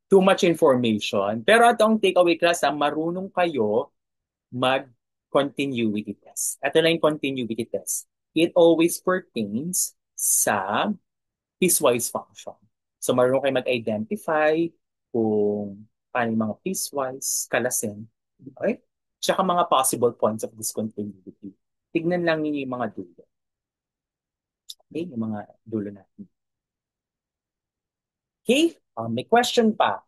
Too much information. Pero ito ang takeaway class, marunong kayo mag-continuity test. Ito na yung continuity test. It always pertains sa piecewise function. So marunong kayo mag-identify kung paano yung mga piecewise, kalasin, okay? Tsaka mga possible points of discontinuity. Tignan lang ninyo yung mga dulo. Okay? Yung mga dulo natin. Okay? May question pa.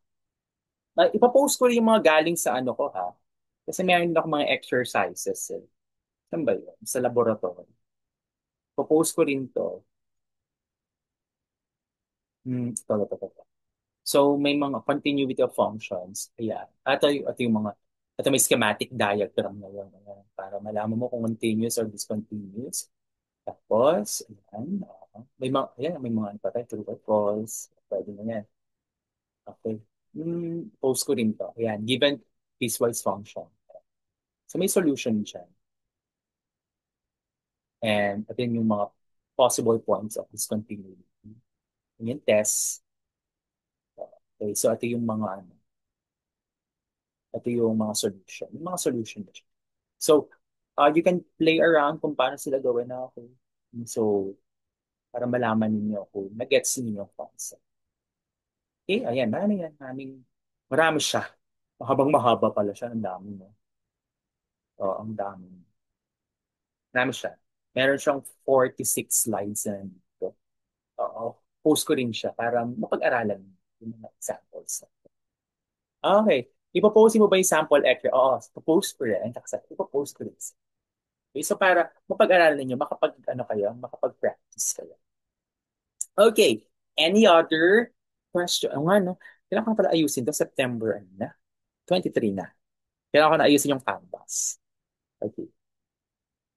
Ipapost ko rin yung mga galing sa ano ko ha. Kasi meron din ako mga exercises. Eh. Saan ba yun? Sa laboratory. Ipapost ko rin to. Ito. So, may mga continuity of functions. Ayan. Ito may schematic diagram na yun. Ayan. Para malaman mo kung continuous or discontinuous. Tapos, ayan. May mga ano pa tayo, true or false. Pwede na yan. Okay. Post ko rin to. Ayan. Given piecewise function. So, may solution dyan. And ito yung mga possible points of discontinuity. Yung test. Okay. So, ito yung mga solution. Yung mga solution na siya. So, you can play around kung paano sila gawin na ako. So, para malaman niyo kung nag-gets niyo yung concept. Okay, ayan, marami yan. Marami siya. Mahabang mahaba pala siya. Ang dami mo. Oo, ang dami. Marami siya. Meron siyang 46 slides na nandito. Oo, post ko rin siya para mapag-aralan yung mga examples. Okay. Ipopost mo ba yung sample extra? Oo, ipopost ko rin. Ipopost ko rin. Okay, so para mapag-aralan ninyo, makapag-practice kayo. Okay, any other question? Ano nga, no? Kailangan ko na pala ayusin to September ano na? 23 na. Kailangan ko na ayusin yung canvas. Okay.